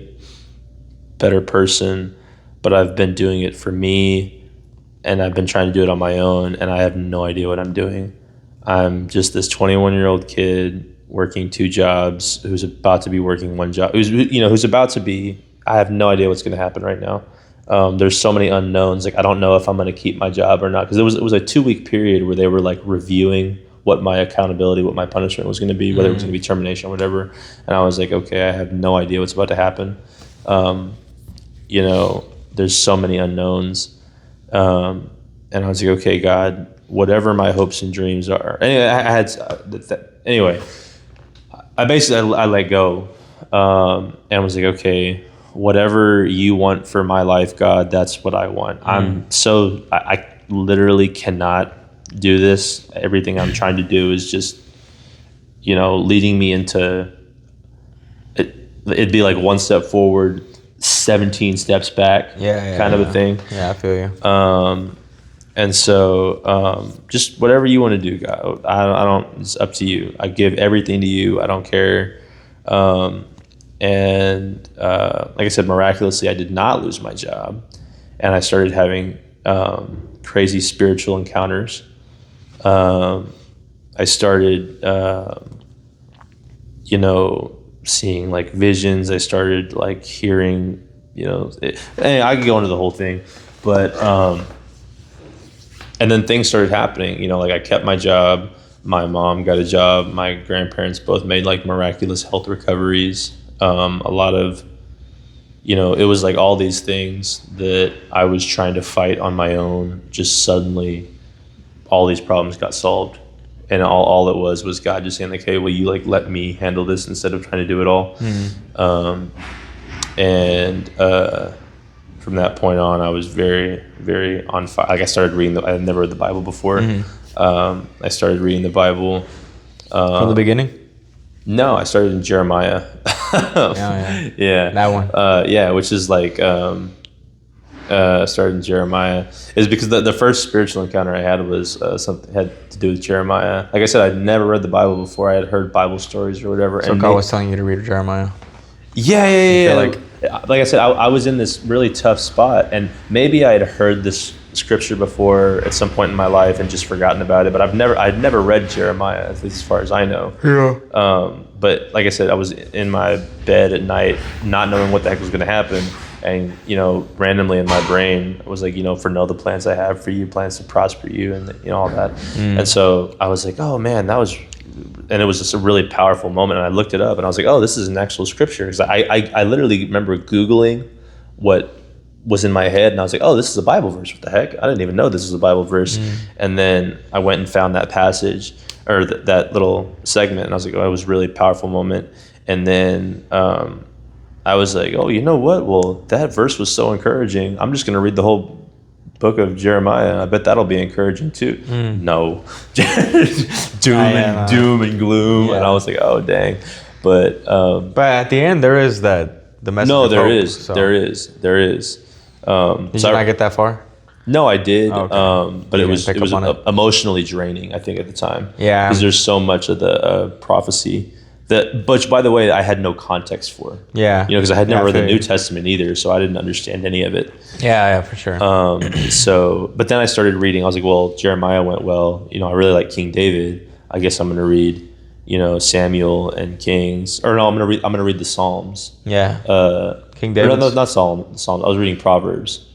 Speaker 2: better person, but I've been doing it for me, and I've been trying to do it on my own, and I have no idea what I'm doing. I'm just this 21-year-old kid working 2 jobs, who's about to be working 1 job, who's about to be, I have no idea what's going to happen right now. There's so many unknowns. I don't know if I'm going to keep my job or not, because it was a 2-week period where they were reviewing what my accountability, what my punishment was going to be, whether it was going to be termination or whatever. And I was like, okay, I have no idea what's about to happen. There's so many unknowns. And I was like, okay, God, whatever my hopes and dreams are. Anyway, I let go, and I was like, okay, whatever you want for my life, God, that's what I want. I literally cannot do this. Everything I'm trying to do is just, leading me into it. It'd be like 1 step forward, 17 steps back, kind of a thing.
Speaker 1: Yeah, I feel you.
Speaker 2: And so, just whatever you want to do, God. I don't. It's up to you. I give everything to you. I don't care. And like I said, miraculously, I did not lose my job, and I started having crazy spiritual encounters. I started seeing like visions. I started like hearing, and I could go into the whole thing, but and then things started happening. Like I kept my job. My mom got a job. My grandparents both made like miraculous health recoveries. A lot of, it was like all these things that I was trying to fight on my own. Just suddenly, all these problems got solved, and all it was God just saying like, "Hey, will you like let me handle this instead of trying to do it all?" And from that point on, I was very, very on fire. Like I started reading. I had never read the Bible before. I started reading the Bible
Speaker 1: from the beginning.
Speaker 2: No, I started in Jeremiah. Yeah,
Speaker 1: that one.
Speaker 2: Which is like started in Jeremiah is because the first spiritual encounter I had was something had to do with Jeremiah. Like I said, I'd never read the Bible before. I had heard Bible stories or whatever.
Speaker 1: So God was telling you to read Jeremiah.
Speaker 2: Yeah. Like I said, I was in this really tough spot, and maybe I had heard this scripture before at some point in my life and just forgotten about it. But I'd never read Jeremiah, at least as far as I know.
Speaker 1: Yeah.
Speaker 2: But like I said, I was in my bed at night, not knowing what the heck was going to happen, and randomly in my brain, I was like, for know the plans I have for you, plans to prosper you, and all that. And so I was like, oh man, and it was just a really powerful moment. And I looked it up, and I was like, oh, this is an actual scripture. Because I literally remember Googling what was in my head, and I was like, oh, this is a Bible verse. What the heck? I didn't even know this was a Bible verse. And then I went and found that passage, or that little segment, and I was like, oh, it was a really powerful moment. And then I was like, oh, you know what? Well, that verse was so encouraging. I'm just going to read the whole book of Jeremiah. I bet that'll be encouraging too. No. doom and gloom. Yeah. And I was like, oh, dang. But
Speaker 1: at the end, there is the message.
Speaker 2: No, there
Speaker 1: of hope,
Speaker 2: is.
Speaker 1: so.
Speaker 2: There is.
Speaker 1: Did you not get that far?
Speaker 2: No, I did.
Speaker 1: Oh, okay.
Speaker 2: But it was emotionally draining, I think, at the time.
Speaker 1: Yeah.
Speaker 2: Because there's so much of the prophecy which, by the way, I had no context for.
Speaker 1: Yeah.
Speaker 2: Because I had never read the New Testament either, so I didn't understand any of it.
Speaker 1: Yeah, for sure.
Speaker 2: But then I started reading. I was like, well, Jeremiah went well. I really like King David. I guess I'm going to read, Samuel and Kings. Or no, I'm going to read the Psalms.
Speaker 1: Yeah. King David.
Speaker 2: No, not Psalms. I was reading Proverbs.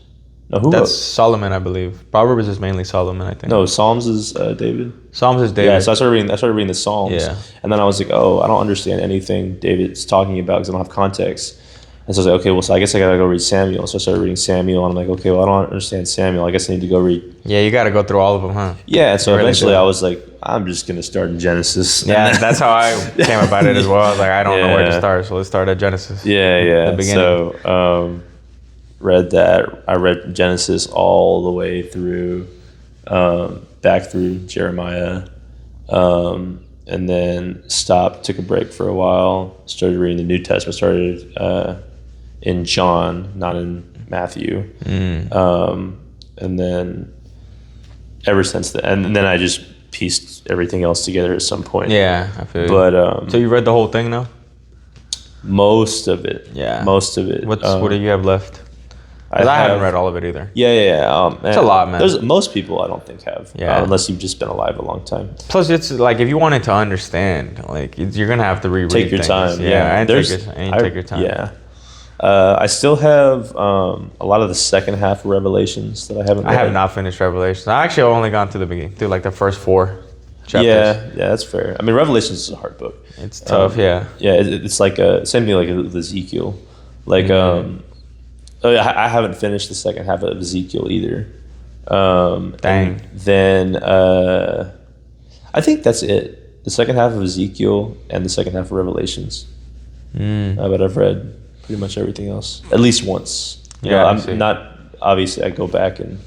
Speaker 2: No, who
Speaker 1: That's
Speaker 2: wrote?
Speaker 1: Solomon, I believe. Proverbs is mainly Solomon, I think.
Speaker 2: No, Psalms is David.
Speaker 1: Psalms is David.
Speaker 2: Yeah, so I started reading the Psalms.
Speaker 1: Yeah.
Speaker 2: And then I was like, oh, I don't understand anything David's talking about because I don't have context. And so I was like, okay, well, so I guess I got to go read Samuel. So I started reading Samuel, and I'm like, okay, well, I don't understand Samuel. I guess I need to go read.
Speaker 1: Yeah, you got to go through all of them, huh?
Speaker 2: Yeah, and so eventually I was like, I'm just going to start in Genesis.
Speaker 1: Yeah, that's how I came about it as well. I was like, I don't know where to start, so let's start at Genesis.
Speaker 2: Yeah.
Speaker 1: The beginning.
Speaker 2: So, read that. I read Genesis all the way through, back through Jeremiah, and then stopped, took a break for a while, started reading the New Testament, started in John, not in Matthew. And then ever since then, and then I just pieced everything else together at some point.
Speaker 1: Yeah, I feel you.
Speaker 2: But
Speaker 1: so you read the whole thing now?
Speaker 2: Most of it.
Speaker 1: Yeah.
Speaker 2: Most of it.
Speaker 1: What do you have left? I haven't read all of it either.
Speaker 2: Yeah.
Speaker 1: It's a lot, man.
Speaker 2: Most people I don't think have.
Speaker 1: Yeah.
Speaker 2: Unless you've just been alive a long time.
Speaker 1: Plus, it's like if you wanted to understand, like you're gonna have to reread.
Speaker 2: Take your
Speaker 1: things.
Speaker 2: time.
Speaker 1: Yeah, and take your time.
Speaker 2: Yeah. I still have a lot of the second half of Revelations that I haven't read.
Speaker 1: I have not finished Revelations. I actually have only gone to the beginning, through like the first 4 chapters.
Speaker 2: Yeah, that's fair. I mean, Revelations is a hard book.
Speaker 1: It's tough, yeah.
Speaker 2: Yeah, it's like same thing like with Ezekiel. Like, I haven't finished the second half of Ezekiel either.
Speaker 1: Dang.
Speaker 2: Then I think that's it. The second half of Ezekiel and the second half of Revelations. But I've read pretty much everything else at least once. I'm not obviously. I go back and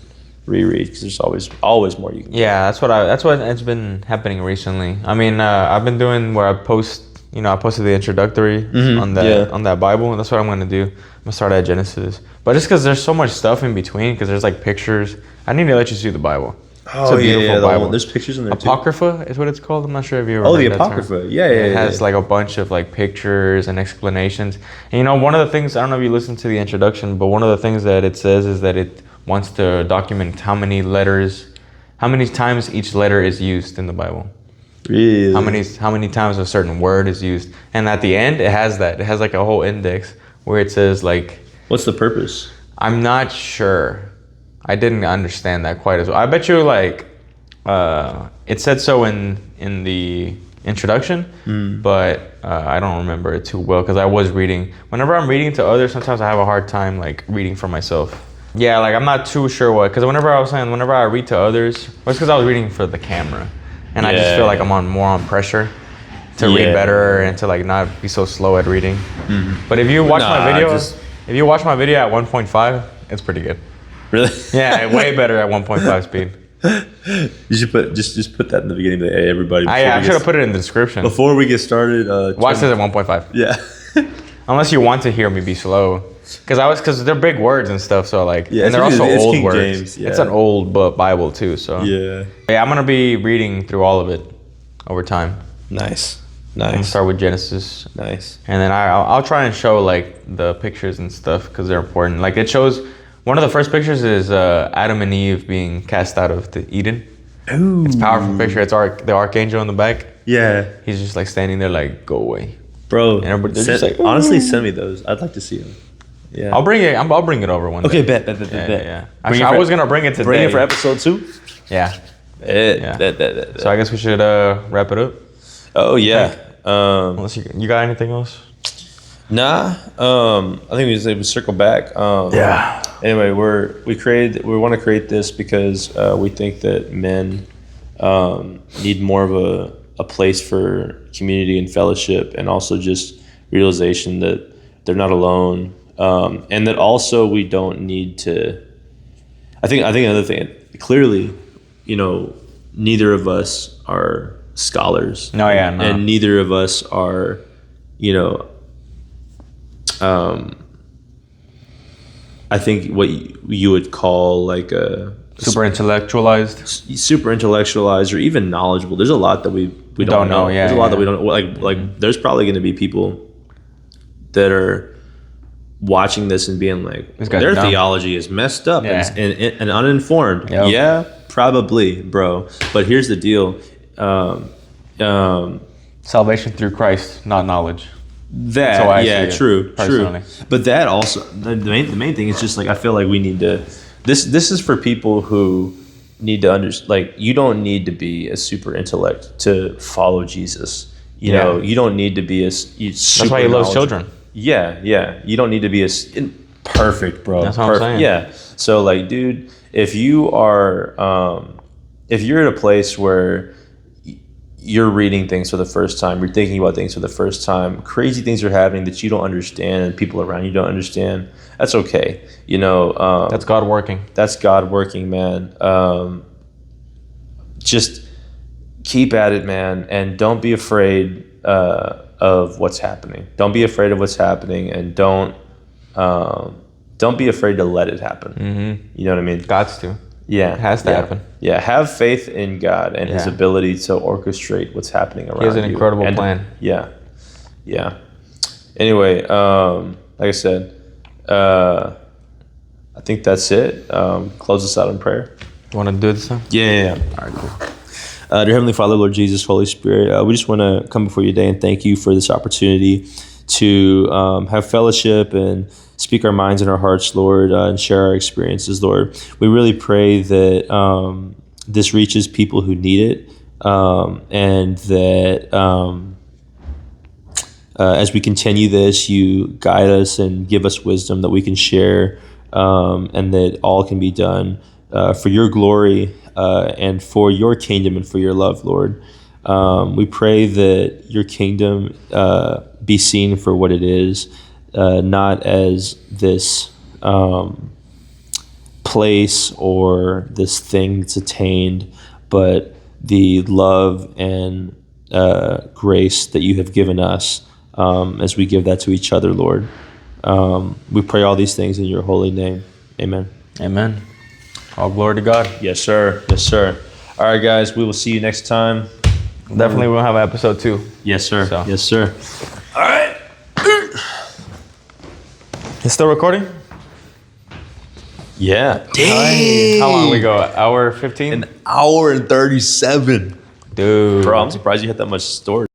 Speaker 2: reread because there's always more you can. Yeah,
Speaker 1: that's what it's been happening recently. I mean, I've been doing where I post. I posted the introductory on that Bible, and that's what I'm gonna do. I'm gonna start at Genesis, but just because there's so much stuff in between, because there's like pictures. I need to let you see the Bible.
Speaker 2: It's a beautiful Bible. There's pictures in there too.
Speaker 1: Apocrypha is what it's called. I'm not sure if you ever
Speaker 2: heard
Speaker 1: the
Speaker 2: that Apocrypha.
Speaker 1: Term.
Speaker 2: Yeah.
Speaker 1: It has like a bunch of like pictures and explanations. And one of the things, I don't know if you listened to the introduction, but one of the things that it says is that it wants to document how many times each letter is used in the Bible.
Speaker 2: Really?
Speaker 1: How many times a certain word is used, and at the end it has that. It has like a whole index where it says like.
Speaker 2: What's the purpose?
Speaker 1: I'm not sure. I didn't understand that quite as well. I bet you like it said so in the introduction, but I don't remember it too well because I was reading. Whenever I'm reading to others, sometimes I have a hard time like reading for myself. Yeah, like I'm not too sure what, because whenever I read to others, well, it's because I was reading for the camera, and I just feel like I'm more on pressure to read better and to like not be so slow at reading. But if you watch my video, if you watch my video at 1.5, it's pretty good.
Speaker 2: Really?
Speaker 1: Yeah, way better at 1.5 speed.
Speaker 2: You should put that in the beginning of the everybody.
Speaker 1: I should have put it in the description.
Speaker 2: Before we get started,
Speaker 1: watch this at 1.5.
Speaker 2: Yeah.
Speaker 1: Unless you want to hear me be slow. Because they're big words and stuff, so like, and they're also old
Speaker 2: King
Speaker 1: words.
Speaker 2: James, yeah.
Speaker 1: It's an old Bible too, so.
Speaker 2: Yeah.
Speaker 1: I'm gonna be reading through all of it over time.
Speaker 2: Nice.
Speaker 1: I'm gonna start with Genesis.
Speaker 2: Nice.
Speaker 1: And then I'll try and show like the pictures and stuff because they're important. Like it shows, one of the first pictures is Adam and Eve being cast out of the Eden.
Speaker 2: Ooh.
Speaker 1: It's a powerful picture. It's the archangel in the back.
Speaker 2: Yeah.
Speaker 1: He's just like standing there like, go away.
Speaker 2: Bro,
Speaker 1: And they're just like,
Speaker 2: honestly, send me those. I'd like to see them. Yeah.
Speaker 1: I'll bring it over one day.
Speaker 2: Okay, bet.
Speaker 1: Yeah. Actually, I was gonna bring it today.
Speaker 2: Bring it for episode 2?
Speaker 1: Yeah.
Speaker 2: Bet.
Speaker 1: So I guess we should wrap it up.
Speaker 2: Oh, yeah.
Speaker 1: Unless you got anything else?
Speaker 2: Nah. I think we circle back.
Speaker 1: Yeah.
Speaker 2: Anyway, we want to create this because we think that men need more of a place for community and fellowship, and also just realization that they're not alone, and that also we don't need to. I think another thing, clearly, neither of us are scholars.
Speaker 1: No.
Speaker 2: And neither of us are, I think what you would call like a
Speaker 1: Super intellectualized,
Speaker 2: or even knowledgeable. There's a lot that we don't know.
Speaker 1: Yeah,
Speaker 2: there's a lot that we don't like. There's probably going to be people that are watching this and being like, their theology is messed up and uninformed.
Speaker 1: Yep.
Speaker 2: Yeah, probably, bro. But here's the deal.
Speaker 1: salvation through Christ, not knowledge.
Speaker 2: True. But that also, the main thing is just like, I feel like we need to. This is for people who need to understand. Like, you don't need to be a super intellect to follow Jesus. You know, you don't need to be a super.
Speaker 1: That's why he loves children.
Speaker 2: Yeah. You don't need to be perfect, bro.
Speaker 1: That's what I'm saying.
Speaker 2: Yeah. So, like, dude, if you are, if you're at a place where you're reading things for the first time, you're thinking about things for the first time, crazy things are happening that you don't understand and people around you don't understand, that's okay.
Speaker 1: That's God working.
Speaker 2: That's God working, man. Just keep at it, man, and don't be afraid of what's happening. Don't be afraid of what's happening, and don't be afraid to let it happen.
Speaker 1: Mm-hmm.
Speaker 2: You know what I mean?
Speaker 1: Gots to.
Speaker 2: Yeah.
Speaker 1: It has to happen.
Speaker 2: Yeah, have faith in God and His ability to orchestrate what's happening around you.
Speaker 1: He has an incredible plan.
Speaker 2: Yeah. Anyway, like I said, I think that's it. Close us out in prayer.
Speaker 1: You want to do this now?
Speaker 2: Yeah. All right, cool. Dear Heavenly Father, Lord Jesus, Holy Spirit, we just want to come before you today and thank you for this opportunity to have fellowship and speak our minds and our hearts, Lord, and share our experiences, Lord. We really pray that this reaches people who need it, and that as we continue this, you guide us and give us wisdom that we can share, and that all can be done for your glory and for your kingdom and for your love, Lord. We pray that your kingdom be seen for what it is, not as this place or this thing that's attained, but the love and grace that you have given us as we give that to each other, Lord. We pray all these things in your holy name. Amen.
Speaker 1: Amen. All glory to God.
Speaker 2: Yes, sir. All right, guys, we will see you next time.
Speaker 1: Definitely we'll have episode 2.
Speaker 2: Yes, sir.
Speaker 1: So.
Speaker 2: Yes, sir. All right.
Speaker 1: It's still recording?
Speaker 2: Yeah.
Speaker 1: Dang. How long we go? Hour 15?
Speaker 2: An hour and 37.
Speaker 1: Dude.
Speaker 2: Bro, I'm surprised you had that much stored.